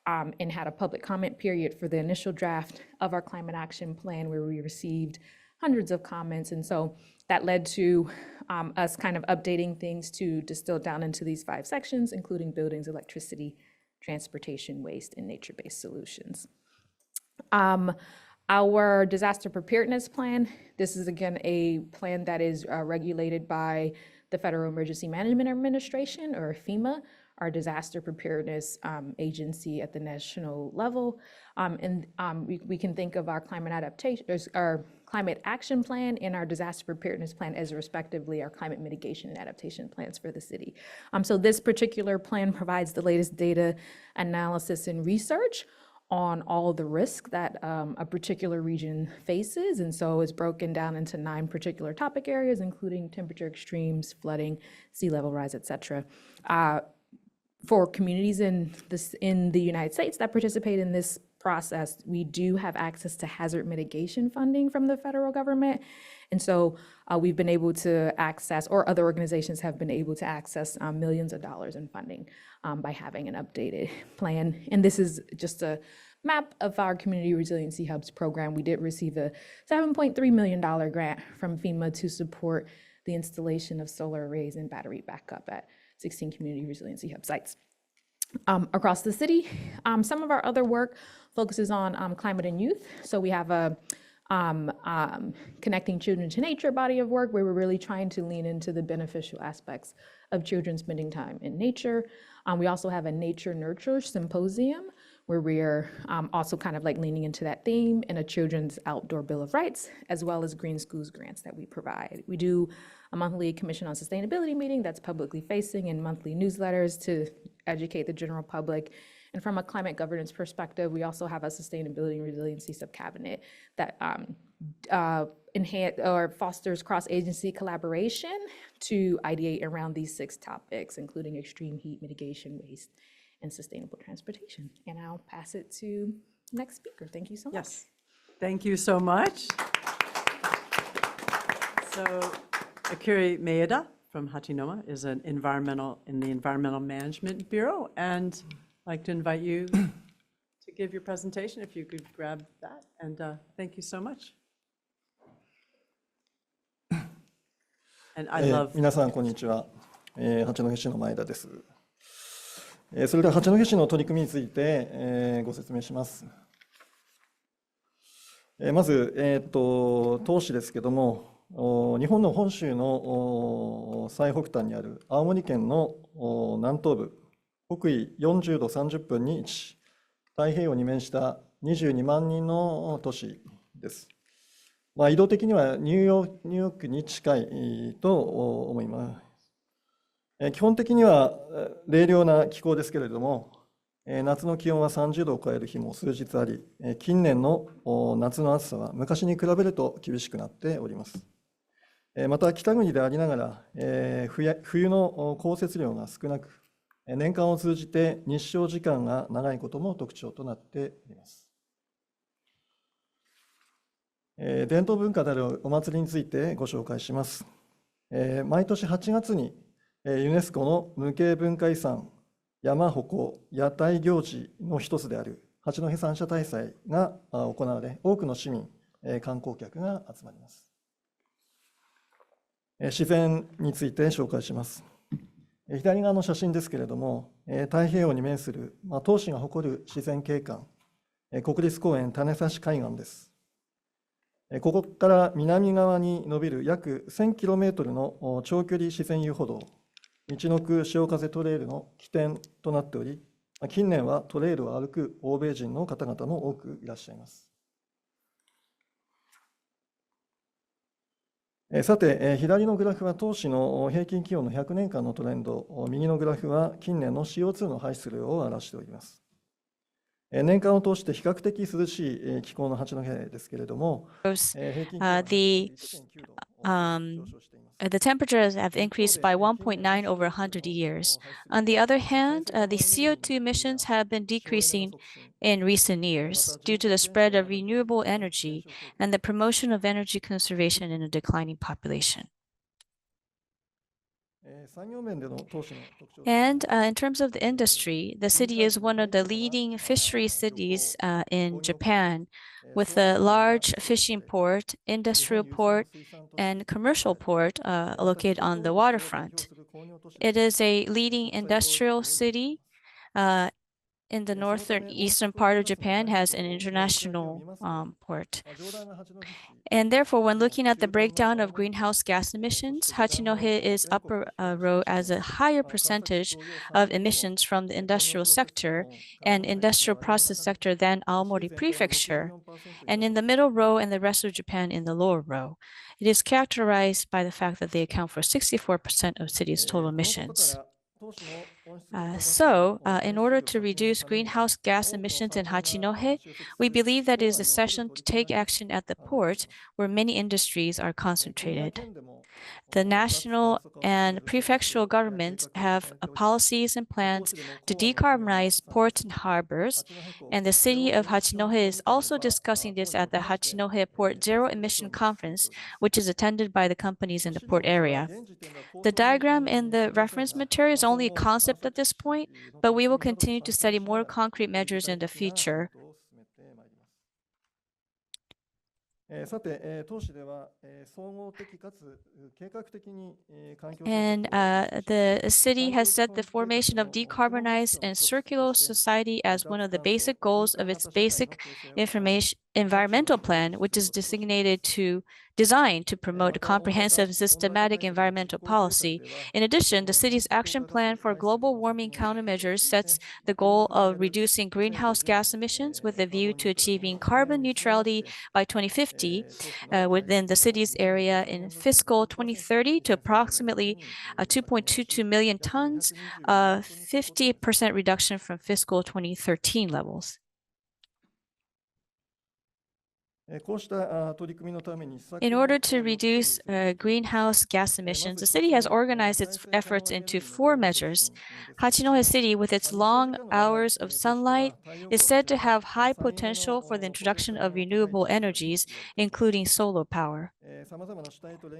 and had a public comment period for the initial draft of our climate action plan where we received hundreds of comments. And so that led to us kind of updating things to distill down into these 5 sections, including buildings, electricity, transportation, waste, and nature-based solutions. Our disaster preparedness plan, this is again a plan that is regulated by the Federal Emergency Management Administration, or FEMA, our disaster preparedness agency at the national level. We can think of our climate adaptation, our climate action plan and our disaster preparedness plan as respectively our climate mitigation and adaptation plans for the city. So this particular plan provides the latest data analysis and research on all the risk that a particular region faces. And so it's broken down into 9 particular topic areas, including temperature extremes, flooding, sea level rise, et cetera. For communities in the United States that participate in this process, we do have access to hazard mitigation funding from the federal government. And so we've been able to access, or other organizations have been able to access millions of dollars in funding by having an updated plan. And this is just a map of our Community Resiliency Hubs program. We did receive a $7.3 million grant from FEMA to support the installation of solar arrays and battery backup at 16 Community Resiliency Hub sites across the city. Some of our other work focuses on climate and youth. So we have a Connecting Children to Nature body of work where we're really trying to lean into the beneficial aspects of children spending time in nature. We also have a Nature Nurture Symposium where we're also kind of like leaning into that theme, and a Children's Outdoor Bill of Rights, as well as Green Schools grants that we provide. We do a monthly Commission on Sustainability meeting that's publicly facing, and monthly newsletters to educate the general public. And from a climate governance perspective, we also have a sustainability and resiliency subcabinet that enhance or fosters cross-agency collaboration to ideate around these 6 topics, including extreme heat mitigation, waste, and sustainable transportation. And I'll pass it to the next speaker. Thank you so much. Yes, thank you so much. So Akiri Maeda from Hachinoma is in the Environmental Management Bureau, and I'd like to invite you to give your presentation, if you could grab that, and thank you so much. And I love... 皆さんこんにちは。八戸市の前田です。それでは八戸市の取り組みについて、ご説明します。まず、当市ですけども、日本の本州の最北端にある青森県の南東部、北緯40度30分に位置し、太平洋に面した22万人の都市です。移動的にはニューヨークに近いと思います。基本的には冷涼な気候ですけれども、夏の気温は30度を超える日も数日あり、近年の夏の暑さは昔に比べると厳しくなっております。また北国でありながら、冬の降雪量が少なく、年間を通じて日照時間が長いことも特徴となっています。伝統文化であるお祭りについてご紹介します。毎年8月にユネスコの無形文化遺産山鉾屋台行事の一つである八戸三社大祭が行われ、多くの市民、観光客が集まります。自然について紹介します。左側の写真ですけれども、太平洋に面する当市が誇る自然景観、国立公園種差海岸です。ここから南側に伸びる約 1000km の長距離自然遊歩道、道のく潮風トレイルの起点となっており、近年はトレイルを歩く欧米人の方々も多くいらっしゃいます。さて、左のグラフは当市の平均気温の100年間のトレンド、右のグラフは近年の CO2 の排出量を表しております。年間を通して比較的涼しい気候の八戸ですけれども、平均気温は 1.9 度上昇しています。The temperatures have increased by 1.9 over 100 years. On the other hand, the CO2 emissions have been decreasing in recent years due to the spread of renewable energy and the promotion of energy conservation in a declining population. And in terms of the industry, the city is one of the leading fishery cities in Japan, with a large fishing port, industrial port, and commercial port located on the waterfront. It is a leading industrial city in the northern eastern part of Japan has an international port. And therefore, when looking at the breakdown of greenhouse gas emissions, Hachinohe is upper row as a higher percentage of emissions from the industrial sector and industrial process sector than Aomori Prefecture, and in the middle row and the rest of Japan in the lower row. It is characterized by the fact that they account for 64% of city's total emissions. In order to reduce greenhouse gas emissions in Hachinohe, we believe that it is essential to take action at the port where many industries are concentrated. The national and prefectural governments have policies and plans to decarbonize ports and harbors, and the city of Hachinohe is also discussing this at the Hachinohe Port Zero Emission Conference, which is attended by the companies in the port area. The diagram in the reference material is only a concept at this point, but we will continue to study more concrete measures in the future. And the city has set the formation of decarbonized and circular society as one of the basic goals of its basic environmental plan, which is designed to promote a comprehensive systematic environmental policy. In addition, the city's action plan for global warming countermeasures sets the goal of reducing greenhouse gas emissions with a view to achieving carbon neutrality by 2050 within the city's area in fiscal 2030 to approximately 2.22 million tons, a 50% reduction from fiscal 2013 levels. In order to reduce greenhouse gas emissions, the city has organized its efforts into 4 measures. Hachinohe City, with its long hours of sunlight, is said to have high potential for the introduction of renewable energies, including solar power.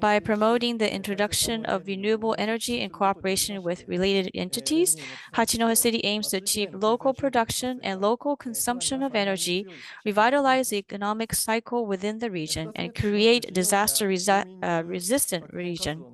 By promoting the introduction of renewable energy in cooperation with related entities, Hachinohe City aims to achieve local production and local consumption of energy, revitalize the economic cycle within the region, and create a disaster-resistant region.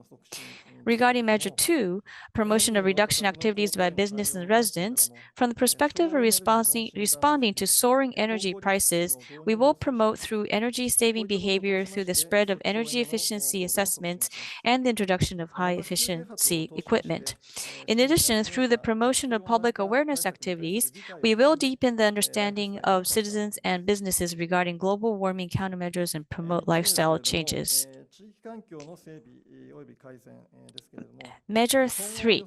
Regarding Measure 2, promotion of reduction activities by business and residents, from the perspective of responding to soaring energy prices, we will promote through energy-saving behavior through the spread of energy efficiency assessments and the introduction of high-efficiency equipment. In addition, through the promotion of public awareness activities, we will deepen the understanding of citizens and businesses regarding global warming countermeasures and promote lifestyle changes. Measure 3,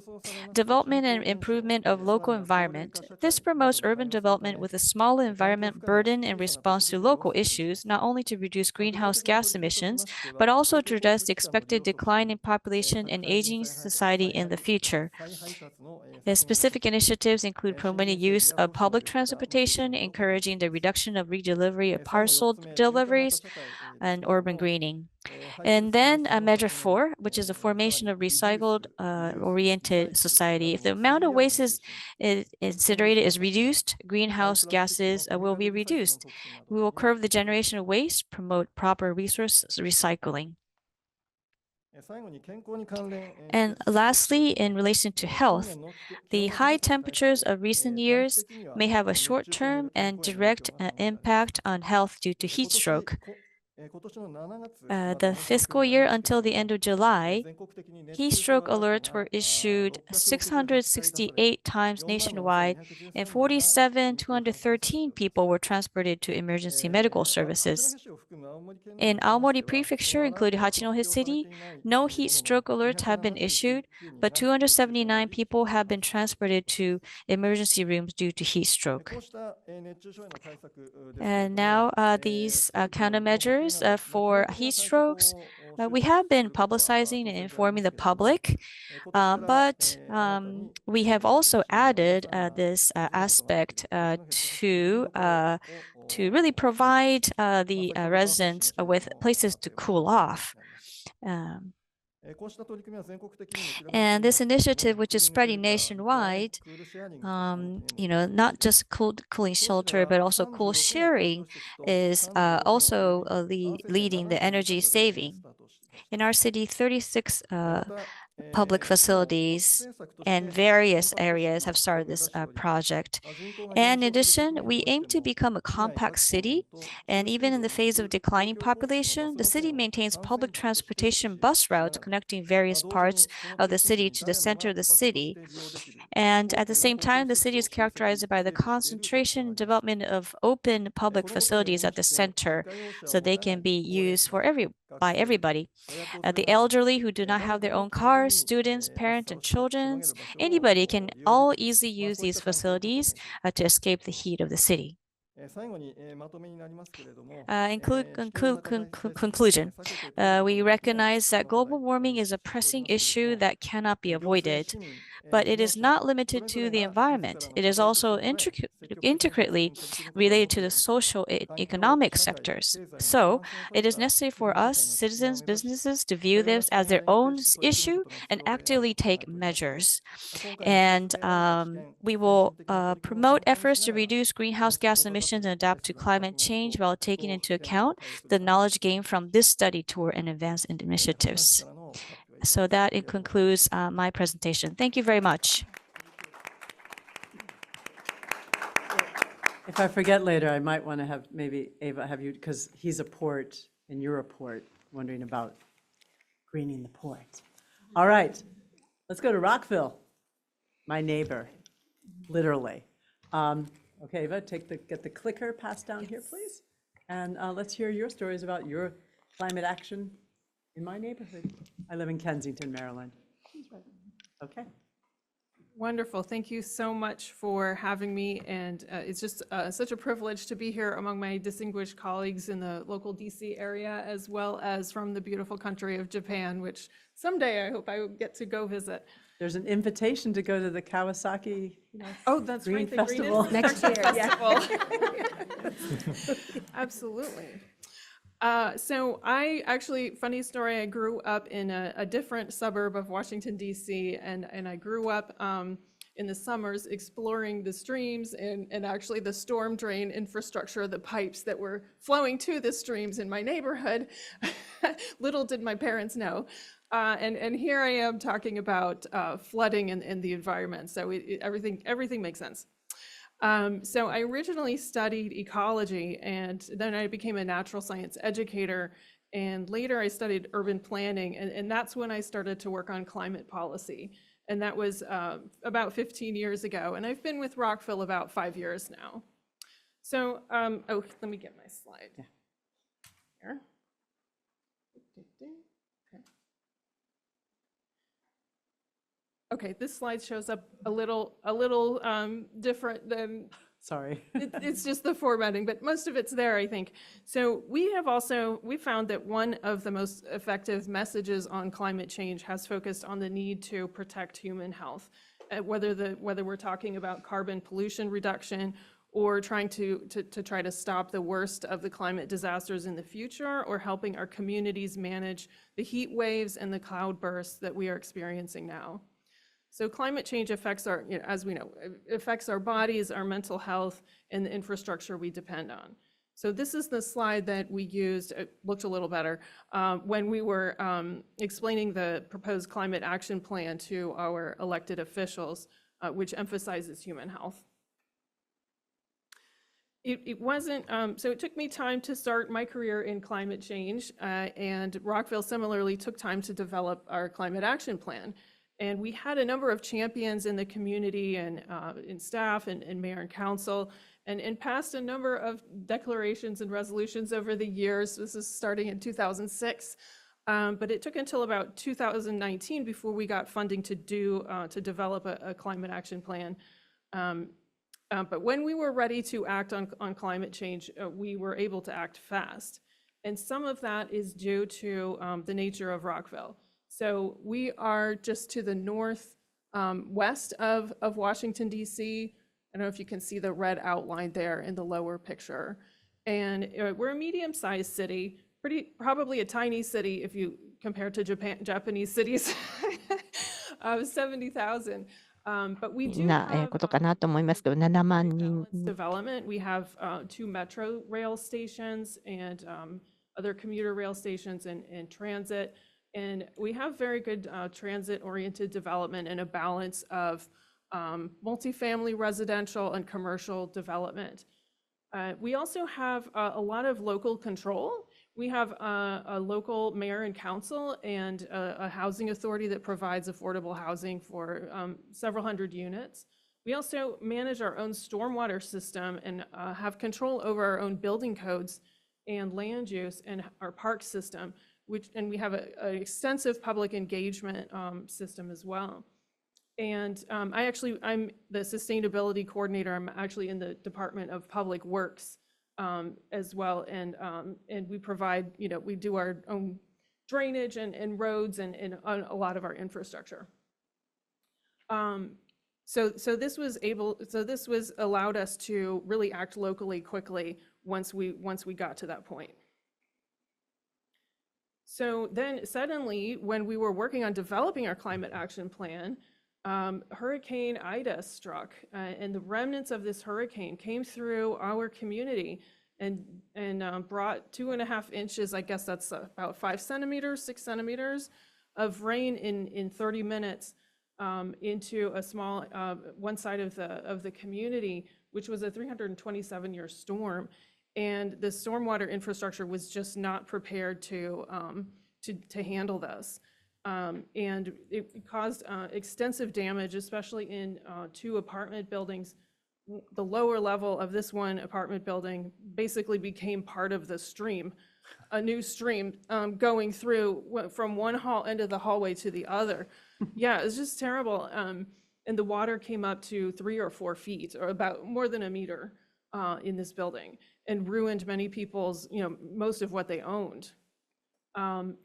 development and improvement of local environment. This promotes urban development with a small environment burden in response to local issues, not only to reduce greenhouse gas emissions, but also to address the expected decline in population and aging society in the future. The specific initiatives include promoting use of public transportation, encouraging the reduction of redelivery of parcel deliveries, and urban greening. And then Measure 4, which is the formation of recycled-oriented society. If the amount of waste is incinerated is reduced, greenhouse gases will be reduced. We will curb the generation of waste, promote proper resource recycling. And lastly, in relation to health, the high temperatures of recent years may have a short-term and direct impact on health due to heat stroke. The fiscal year until the end of July, heat stroke alerts were issued 668 times nationwide, and 47,213 people were transported to emergency medical services. In Aomori Prefecture, including Hachinohe City, no heat stroke alerts have been issued, but 279 people have been transported to emergency rooms due to heat stroke. And now these countermeasures for heat strokes, we have been publicizing and informing the public, but we have also added this aspect to really provide the residents with places to cool off. And this initiative, which is spreading nationwide, not just cooling shelter, but also cool sharing, is also leading the energy saving. In our city, 36 public facilities and various areas have started this project. And in addition, we aim to become a compact city. And even in the phase of declining population, the city maintains public transportation bus routes connecting various parts of the city to the center of the city. And at the same time, the city is characterized by the concentration and development of open public facilities at the center, so they can be used by everybody. The elderly who do not have their own cars, students, parents, and children, anybody can all easily use these facilities to escape the heat of the city. Conclusion, we recognize that global warming is a pressing issue that cannot be avoided, but it is not limited to the environment. It is also intricately related to the social and economic sectors. So it is necessary for us, citizens, businesses, to view this as their own issue and actively take measures. And we will promote efforts to reduce greenhouse gas emissions and adapt to climate change while taking into account the knowledge gained from this study tour and advanced initiatives. So that concludes my presentation. Thank you very much. If I forget later, I might want to have maybe Ava have you, because he's a port and you're a port, wondering about greening the port. All right, let's go to Rockville, my neighbor, literally. Okay, Ava, get the clicker passed down here, please. And let's hear your stories about your climate action in my neighborhood. I live in Kensington, Maryland. Okay. Wonderful. Thank you so much for having me. And it's just such a privilege to be here among my distinguished colleagues in the local DC area, as well as from the beautiful country of Japan, which someday I hope I will get to go visit. There's an invitation to go to the Kawasaki, oh, that's Green right, the Festival. Green Next year. Festival. Absolutely. So I actually, funny story, I grew up in a different suburb of Washington, D.C., and I grew up in the summers exploring the streams and actually the storm drain infrastructure, the pipes that were flowing to the streams in my neighborhood. Little did my parents know. And here I am talking about flooding and the environment. So everything makes sense. So I originally studied ecology, and then I became a natural science educator, and later I studied urban planning, and that's when I started to work on climate policy, and that was about 15 years ago, and I've been with Rockville about 5 years now. So, oh, let me get my slide. Yeah. Here. Okay, this slide shows up a little different than. Sorry. It's just the formatting, but most of it's there, I think. So we found that one of the most effective messages on climate change has focused on the need to protect human health, whether we're talking about carbon pollution reduction or trying to try to stop the worst of the climate disasters in the future, or helping our communities manage the heat waves and the cloud bursts that we are experiencing now. So climate change affects as we know, affects our bodies, our mental health, and the infrastructure we depend on. So this is the slide that we used, it looked a little better, when we were explaining the proposed climate action plan to our elected officials, which emphasizes human health. It wasn't, so it took me time to start my career in climate change, and Rockville similarly took time to develop our climate action plan. And we had a number of champions in the community and in staff and mayor and council, and passed a number of declarations and resolutions over the years. This is starting in 2006, but it took until about 2019 before we got funding to develop a climate action plan. But when we were ready to act on climate change, we were able to act fast. And some of that is due to the nature of Rockville. So we are just to the north west of Washington, D.C. I don't know if you can see the red outline there in the lower picture. And we're a medium-sized city, probably a tiny city if you compare to Japanese cities of 70,000. But we do have development. We have 2 metro rail stations and other commuter rail stations and transit. And we have very good transit-oriented development and a balance of multifamily residential and commercial development. We also have a lot of local control. We have a local mayor and council and a housing authority that provides affordable housing for several hundred units. We also manage our own stormwater system and have control over our own building codes and land use and our park system, and we have an extensive public engagement system as well. And I'm the sustainability coordinator. I'm actually in the Department of Public Works as well. And we provide, we do our own drainage and roads and a lot of our infrastructure. So this was allowed us to really act locally quickly once we got to that point. So then suddenly, when we were working on developing our climate action plan, Hurricane Ida struck, and the remnants of this hurricane came through our community and brought 2.5 inches, I guess that's about 5 centimeters, 6 centimeters of rain in 30 minutes into a small one side of the community, which was a 327-year storm. And the stormwater infrastructure was just not prepared to handle this. And it caused extensive damage, especially in 2 apartment buildings. The lower level of this one apartment building basically became part of the stream, a new stream going through from one end of the hallway to the other. Yeah, it's just terrible. And the water came up to 3 or 4 feet, or about more than a meter in this building, and ruined many people's, most of what they owned. And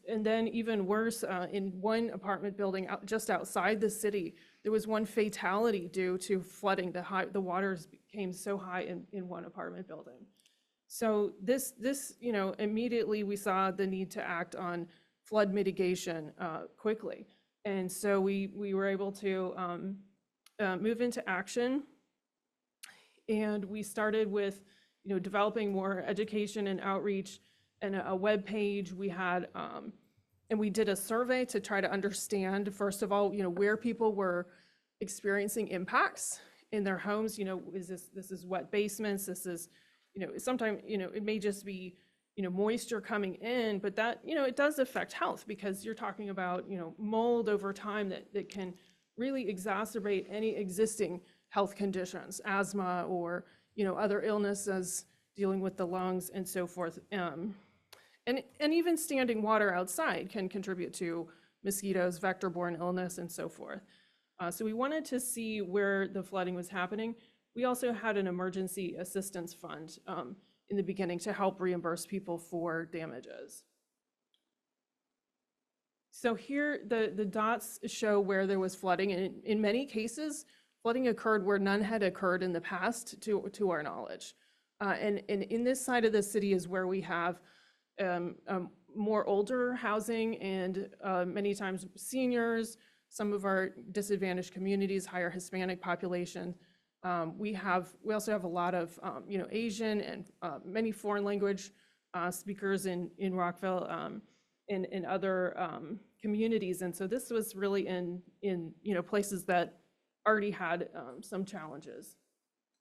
then even worse, in one apartment building just outside the city, there was one fatality due to flooding. The waters became so high in one apartment building. So this immediately we saw the need to act on flood mitigation quickly. And so we were able to move into action. And we started with, developing more education and outreach and a web page. We had, and we did a survey to try to understand, first of all, where people were experiencing impacts in their homes. This is wet basements. This is, sometimes, it may just be, moisture coming in, but that, it does affect health, because you're talking about, mold over time that can really exacerbate any existing health conditions, asthma or, other illnesses dealing with the lungs and so forth. And even standing water outside can contribute to mosquitoes, vector-borne illness, and so forth. So we wanted to see where the flooding was happening. We also had an emergency assistance fund in the beginning to help reimburse people for damages. So here, the dots show where there was flooding, and in many cases, flooding occurred where none had occurred in the past, to our knowledge. And in this side of the city is where we have more older housing and many times seniors, some of our disadvantaged communities, higher Hispanic population. We also have a lot of Asian and many foreign language speakers in Rockville and other communities. And so this was really in places that already had some challenges.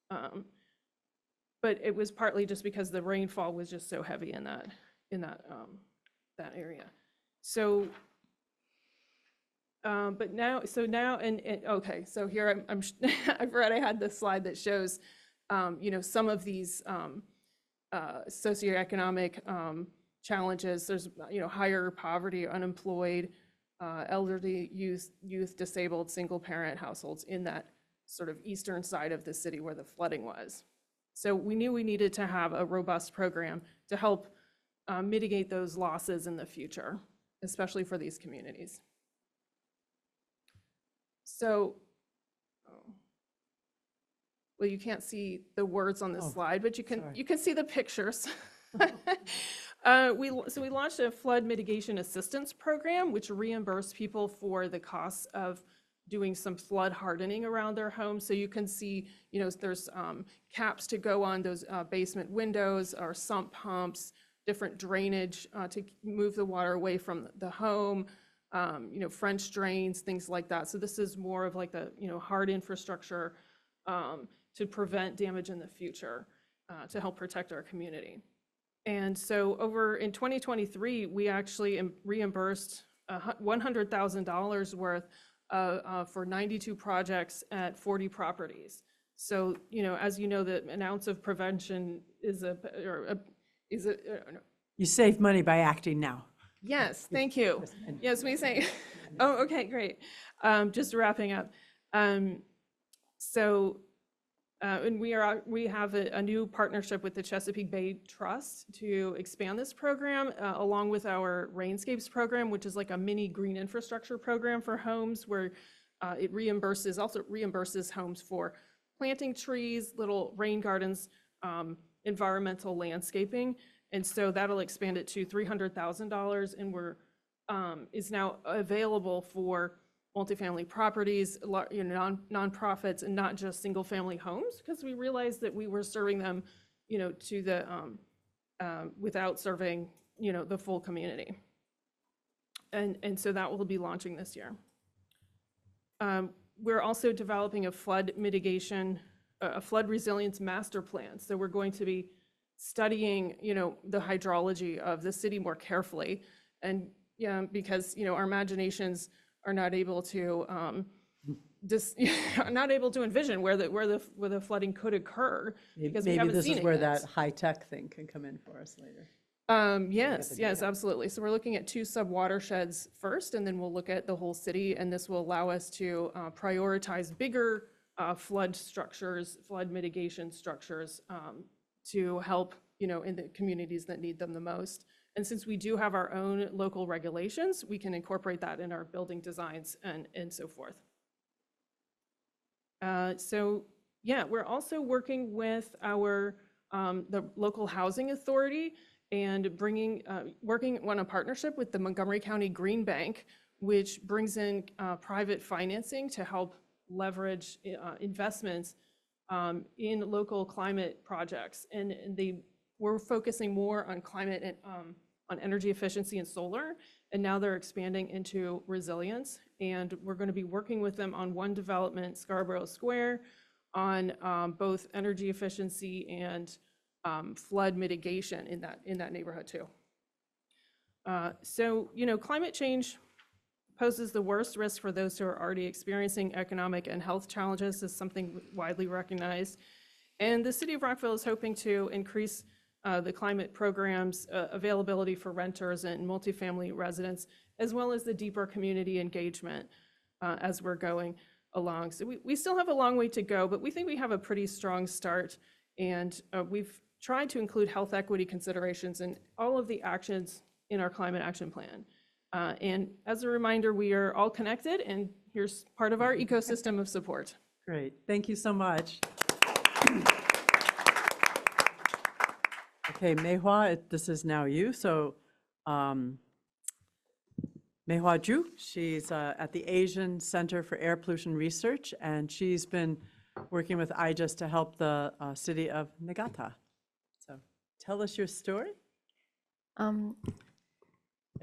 But it was partly just because the rainfall was just so heavy in that area. So, but now, okay, so here I forgot I had this slide that shows, some of these socioeconomic challenges. There's, higher poverty, unemployed, elderly, youth, disabled, single parent households in that sort of eastern side of the city where the flooding was. So we knew we needed to have a robust program to help mitigate those losses in the future, especially for these communities. So, well, you can't see the words on this slide, but you can see the pictures. We launched a flood mitigation assistance program, which reimbursed people for the costs of doing some flood hardening around their homes. So you can see, there's caps to go on those basement windows or sump pumps, different drainage to move the water away from the home, French drains, things like that. So this is more of like the, hard infrastructure to prevent damage in the future, to help protect our community. And so over in 2023, we actually reimbursed $100,000 worth for 92 projects at 40 properties. So, as you know, an ounce of prevention is You save money by acting now. Yes, thank you. Yes, we say, oh, okay, great. Just wrapping up. And we have a new partnership with the Chesapeake Bay Trust to expand this program, along with our Rainscapes program, which is like a mini green infrastructure program for homes, where it also reimburses homes for planting trees, little rain gardens, environmental landscaping. And so that'll expand it to $300,000, and is now available for multifamily properties, nonprofits, and not just single family homes, because we realized that we were serving them, to the without serving, the full community. And so that will be launching this year. We're also developing a flood mitigation, a flood resilience master plan. So we're going to be studying, the hydrology of the city more carefully, and because our imaginations are not able to not able to envision where the flooding could occur, because we Maybe haven't this seen is it where yet. that high-tech thing can come in for us later. Yes, absolutely. So we're looking at 2 sub-watersheds first, and then we'll look at the whole city, and this will allow us to prioritize bigger flood mitigation structures, to help, in the communities that need them the most. And since we do have our own local regulations, we can incorporate that in our building designs and so forth. We're also working with the local housing authority, and working on a partnership with the Montgomery County Green Bank, which brings in private financing to help leverage investments in local climate projects. And we're focusing more on climate and on energy efficiency and solar, and now they're expanding into resilience. And we're going to be working with them on one development, Scarborough Square, on both energy efficiency and flood mitigation in that neighborhood too. Climate change poses the worst risk for those who are already experiencing economic and health challenges, is something widely recognized. And the city of Rockville is hoping to increase the climate programs availability for renters and multifamily residents, as well as the deeper community engagement as we're going along. So we still have a long way to go, but we think we have a pretty strong start. And we've tried to include health equity considerations in all of the actions in our climate action plan. And as a reminder, we are all connected, and here's part of our ecosystem of support. Great, thank you so much. Okay, Mei-Hua, this is now you. So Mei-Hua Zhu, she's at the Asian Center for Air Pollution Research, and she's been working with IGES to help the city of Niigata. So tell us your story.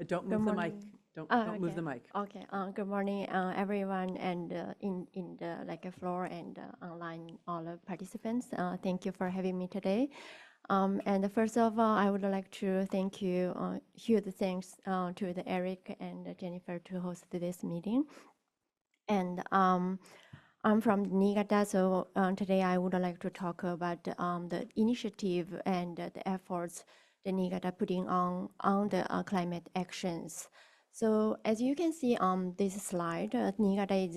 Don't move the mic. Don't move the mic. Okay. Good morning, everyone, and in the floor and online, all the participants. Thank you for having me today. And first of all, I would like to thank you, huge thanks to the Eric and Jennifer to host this meeting. And I'm from Niigata, so today I would like to talk about the initiative and the efforts the Niigata putting on the climate actions. So as you can see on this slide, Niigata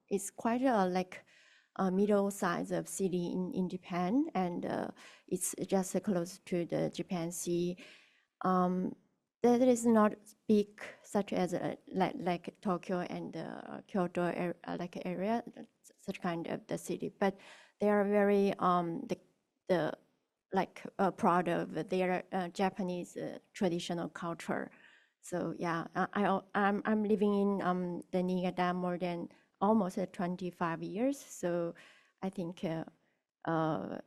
is quite a middle-sized city in Japan, and it's just close to the Japan Sea. That is not big, such as like Tokyo and Kyoto area, such kind of the city, but they are very proud of their Japanese traditional culture. So yeah, I'm living in the Niigata more than almost 25 years. So I think I'm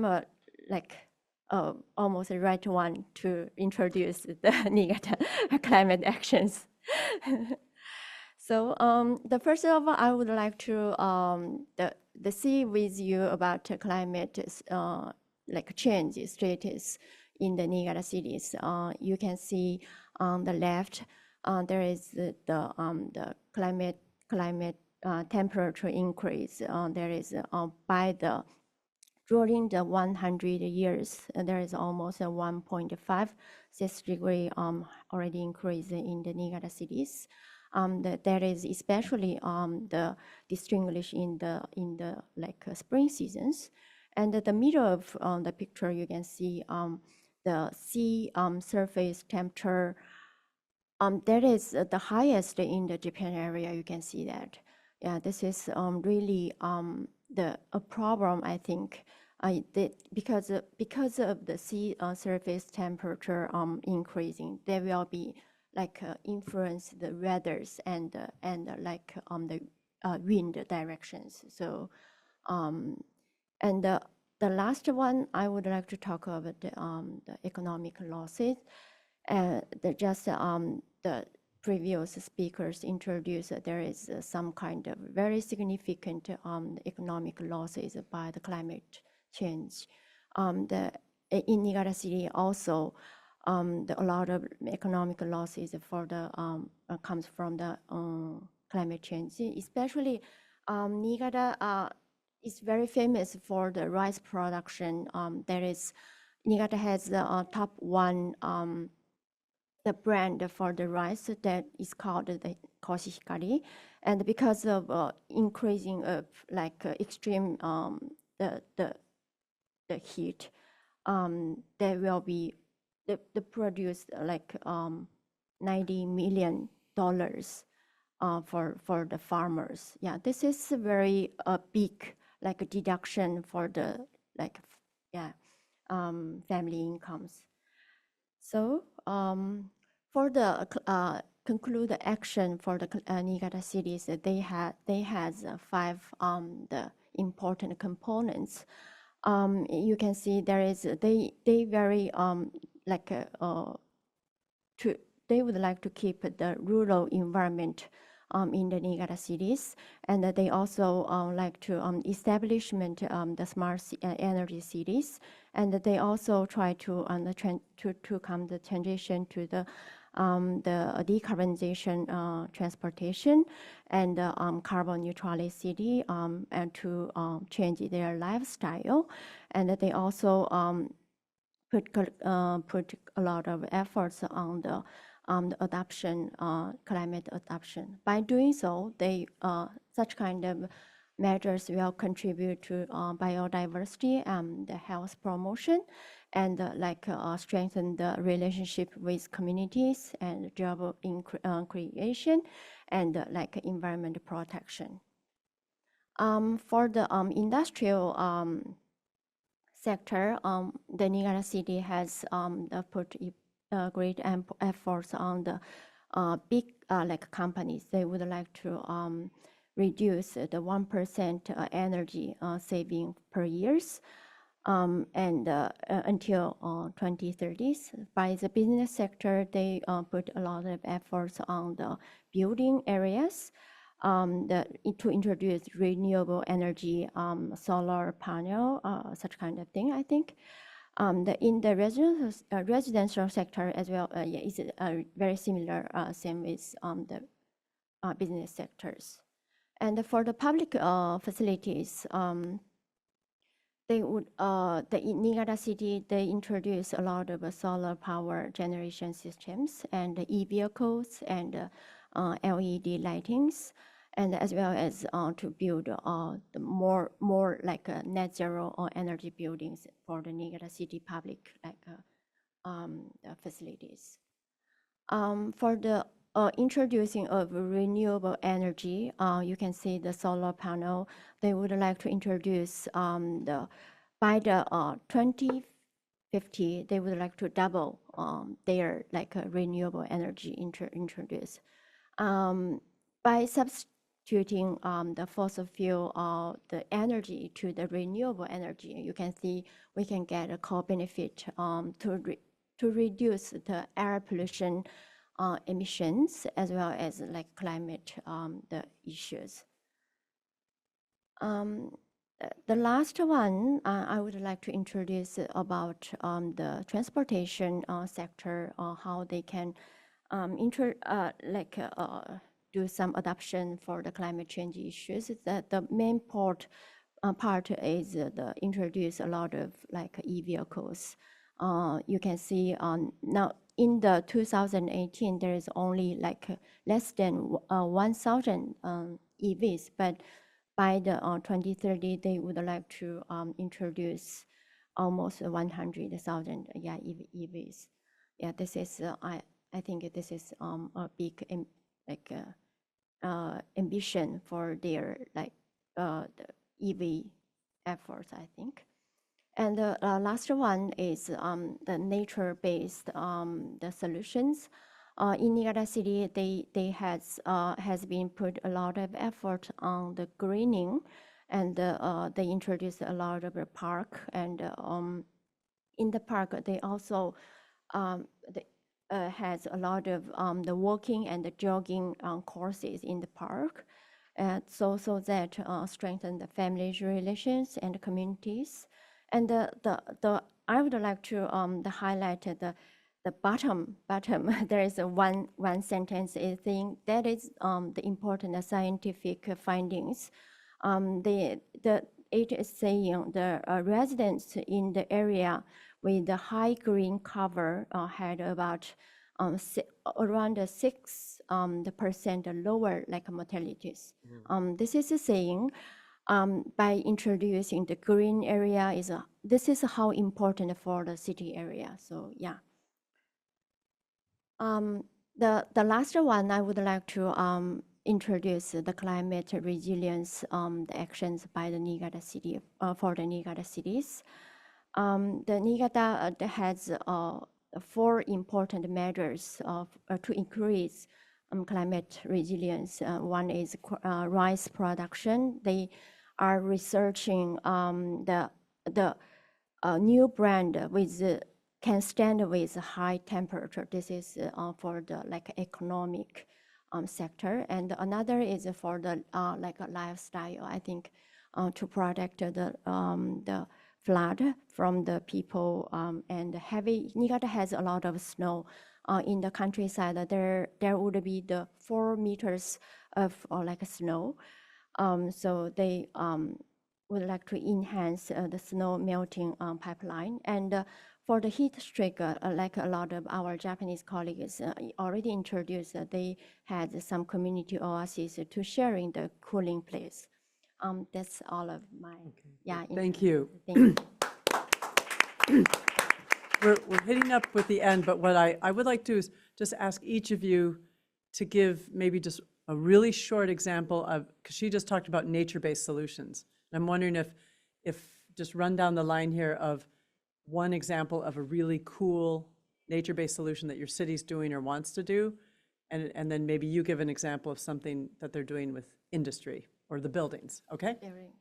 a almost the right one to introduce the Niigata climate actions. So the first of all, I would like to see with you about climate like change status in the Niigata cities. You can see on the left, there is the climate temperature increase. There is during the 100 years, there is almost a 1.5 Celsius degree already increase in the Niigata cities. That is especially distinguished in the spring seasons. And at the middle of the picture, you can see the sea surface temperature. That is the highest in the Japan area. You can see that. Yeah, this is really a problem, I think. Because of the sea surface temperature increasing, there will be influence the weathers and the wind directions. So and the last one I would like to talk about the economic losses. The previous speakers introduced that there is some kind of very significant economic losses by the climate change. In Niigata City also, a lot of economic losses for the comes from the climate change. Especially Niigata is very famous for the rice production. Niigata has the top one the brand for the rice that is called the Koshihikari, and because of increasing of extreme the heat, there will be the produce $90 million for the farmers. Yeah, this is a very big deduction for the family incomes. So for the conclude the action for the Niigata cities, they has 5 the important components. You can see there is they very they would like to keep the rural environment in the Niigata cities, and they also like to establishment the smart energy cities, and they also try to come the transition to the decarbonization transportation and carbon neutrality and to change their lifestyle, and they also put a lot of efforts on the adoption, climate adoption. By doing so, such kind of measures will contribute to biodiversity and the health promotion, and strengthen the relationship with communities and job creation, and environment protection. For the industrial sector, the Niigata city has put great efforts on the big companies. They would like to reduce the 1% energy saving per year, and until 2030s. By the business sector, they put a lot of efforts on the building areas to introduce renewable energy, solar panel, such kind of thing, I think. In the residential sector as well, is very similar, same with the business sectors. And for the public facilities, they would in Niigata City, they introduce a lot of solar power generation systems and e-vehicles and LED lightings, and as well as to build the more net zero energy buildings for the Niigata City public facilities. For the introducing of renewable energy, you can see the solar panel. They would like to introduce by the 2050, they would like to double their renewable energy introduce. By substituting the fossil fuel, the energy to the renewable energy, you can see we can get a co-benefit to reduce the air pollution emissions as well as like climate the issues. The last one I would like to introduce about the transportation sector, how they can do some adoption for the climate change issues. That the main part is the introduce a lot of like e-vehicles. You can see now in the 2018 there is only like less than 1,000 EVs, but by the 2030 they would like to introduce almost 100,000 EVs. Yeah, this is I think this is a big ambition for their the EV efforts, I think. And the last one is the nature-based the solutions. In Niigata City, they has been put a lot of effort on the greening, and they introduced a lot of the park. And in the park, they also has a lot of the walking and the jogging courses in the park, so that strengthen the family relations and the communities. And I would like to highlight the bottom. There is one sentence I think that is the important scientific findings. It is saying the residents in the area with the high green cover had about around 6% lower like mortalities. This is saying by introducing the green area this is how important for the city area. So yeah. The last one I would like to introduce the climate resilience the actions by the Niigata City for the Niigata cities. The Niigata has 4 important measures to increase climate resilience. One is rice production. They are researching the new brand with can stand with high temperature. This is for the like economic sector, and another is for the like a lifestyle. I think to protect the flood from the people and heavy. Niigata has a lot of snow in the countryside. There would be the 4 meters of like snow. So they would like to enhance the snow melting pipeline. And for the heat stroke, like a lot of our Japanese colleagues already introduced, they had some community oases to sharing the cooling place. That's all of my, yeah. Thank you. Thank you. We're hitting up with the end, but what I would like to is just ask each of you to give maybe just a really short example of, because she just talked about nature-based solutions. And I'm wondering if just run down the line here of one example of a really cool nature-based solution that your city's doing or wants to do, and then maybe you give an example of something that they're doing with industry or the buildings, okay? All right.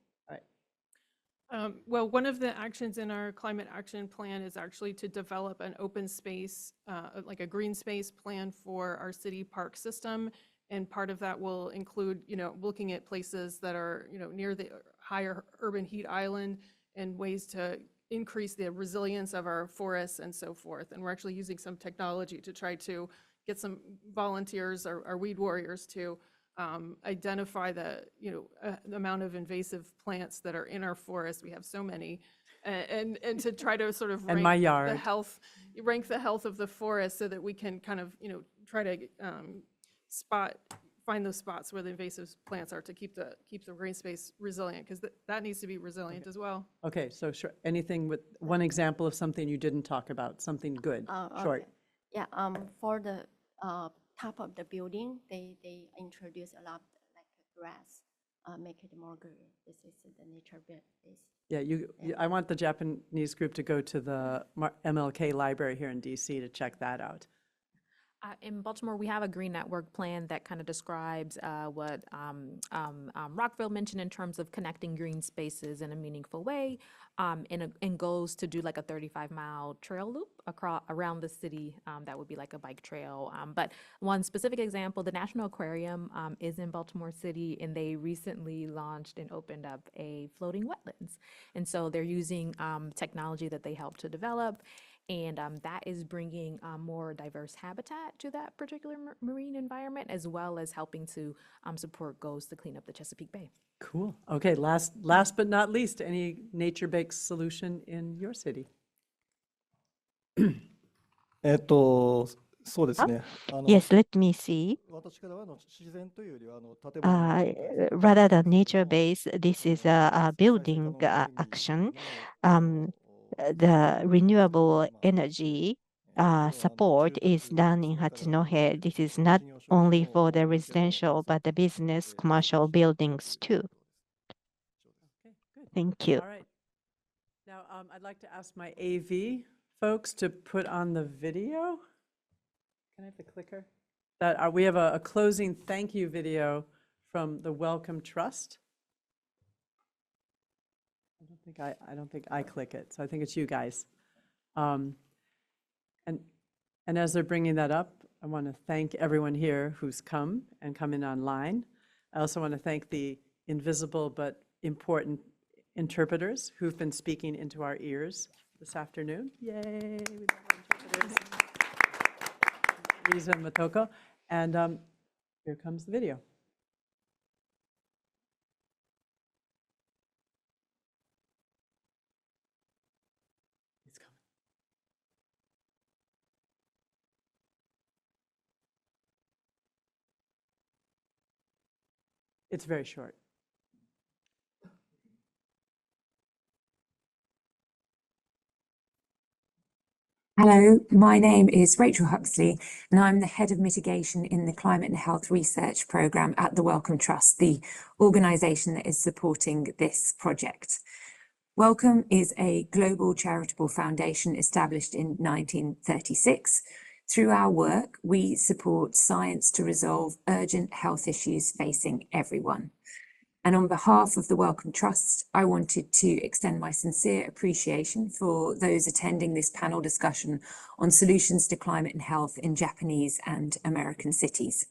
Well, one of the actions in our climate action plan is actually to develop an open space, like a green space plan for our city park system. And part of that will include, looking at places that are, near the higher urban heat island and ways to increase the resilience of our forests and so forth. And we're actually using some technology to try to get some volunteers or weed warriors to identify the amount of invasive plants that are in our forest. We have so many, and to try to sort of rank the health of the forest so that we can kind of try to find those spots where the invasive plants are to keep the green space resilient, because that needs to be resilient as well. Okay, so sure. Anything with one example of something you didn't talk about, something good, short. Okay. Yeah. For the top of the building, they introduce a lot like grass, make it more green. This is the nature base. Yeah, I want the Japanese group to go to the MLK library here in DC to check that out. In Baltimore, we have a green network plan that kind of describes what Rockville mentioned in terms of connecting green spaces in a meaningful way, and goals to do like a 35-mile trail loop around the city. That would be like a bike trail. But one specific example, the National Aquarium is in Baltimore City, and they recently launched and opened up a floating wetlands. And so they're using technology that they helped to develop. And that is bringing more diverse habitat to that particular marine environment, as well as helping to support goals to clean up the Chesapeake Bay. Cool. Okay, last but not least, any nature-based solution in your city? そうですね。Yes, let me see. 私からは自然というよりは建物 Rather than nature-based, this is a building action. The renewable energy support is done in Hachinohe. This is not only for the residential, but the business, commercial buildings too. Okay, good. Thank you. All right. Now, I'd like to ask my AV folks to put on the video. Can I have the clicker? That we have a closing thank you video from the Wellcome Trust. I don't think I click it, so I think it's you guys. And as they're bringing that up, I want to thank everyone here who's come and come in online. I also want to thank the invisible but important interpreters who've been speaking into our ears this afternoon. Yay, we love our interpreters. Lisa and Matoko. And here comes the video. It's coming. It's very short. Hello, my name is Rachel Huxley, and I'm the Head of Mitigation in the Climate and Health Research Programme at the Wellcome Trust, the organisation that is supporting this project. Wellcome is a global charitable foundation established in 1936. Through our work, we support science to resolve urgent health issues facing everyone. And on behalf of the Wellcome Trust, I wanted to extend my sincere appreciation for those attending this panel discussion on solutions to climate and health in Japanese and American cities.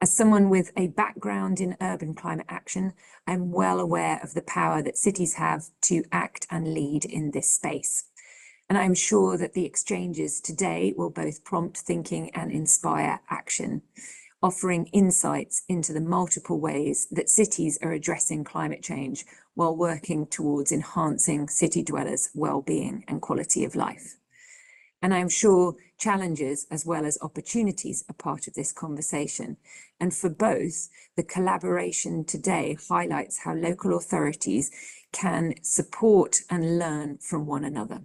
As someone with a background in urban climate action, I'm well aware of the power that cities have to act and lead in this space. And I'm sure that the exchanges today will both prompt thinking and inspire action, offering insights into the multiple ways that cities are addressing climate change while working towards enhancing city dwellers' well-being and quality of life. And I'm sure challenges as well as opportunities are part of this conversation. And for both, the collaboration today highlights how local authorities can support and learn from one another.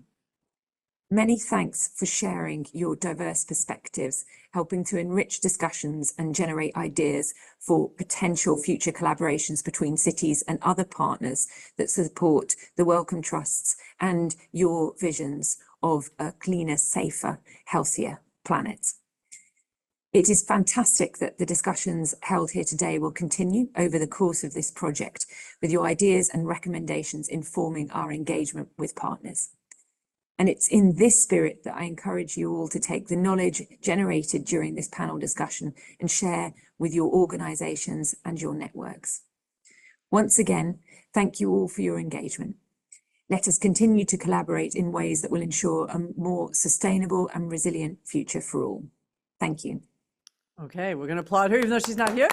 Many thanks for sharing your diverse perspectives, helping to enrich discussions and generate ideas for potential future collaborations between cities and other partners that support the Wellcome Trusts and your visions of a cleaner, safer, healthier planet. It is fantastic that the discussions held here today will continue over the course of this project, with your ideas and recommendations informing our engagement with partners. And it's in this spirit that I encourage you all to take the knowledge generated during this panel discussion and share with your organisations and your networks. Once again, thank you all for your engagement. Let us continue to collaborate in ways that will ensure a more sustainable and resilient future for all. Thank you. Okay, we're going to applaud her even though she's not here,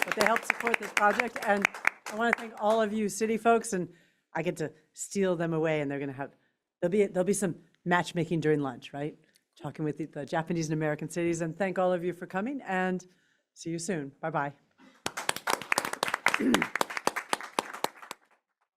but they help support this project. And I want to thank all of you city folks, and I get to steal them away, and they're going to have there'll be some matchmaking during lunch, right? Talking with the Japanese and American cities. And thank all of you for coming, and see you soon. Bye-bye.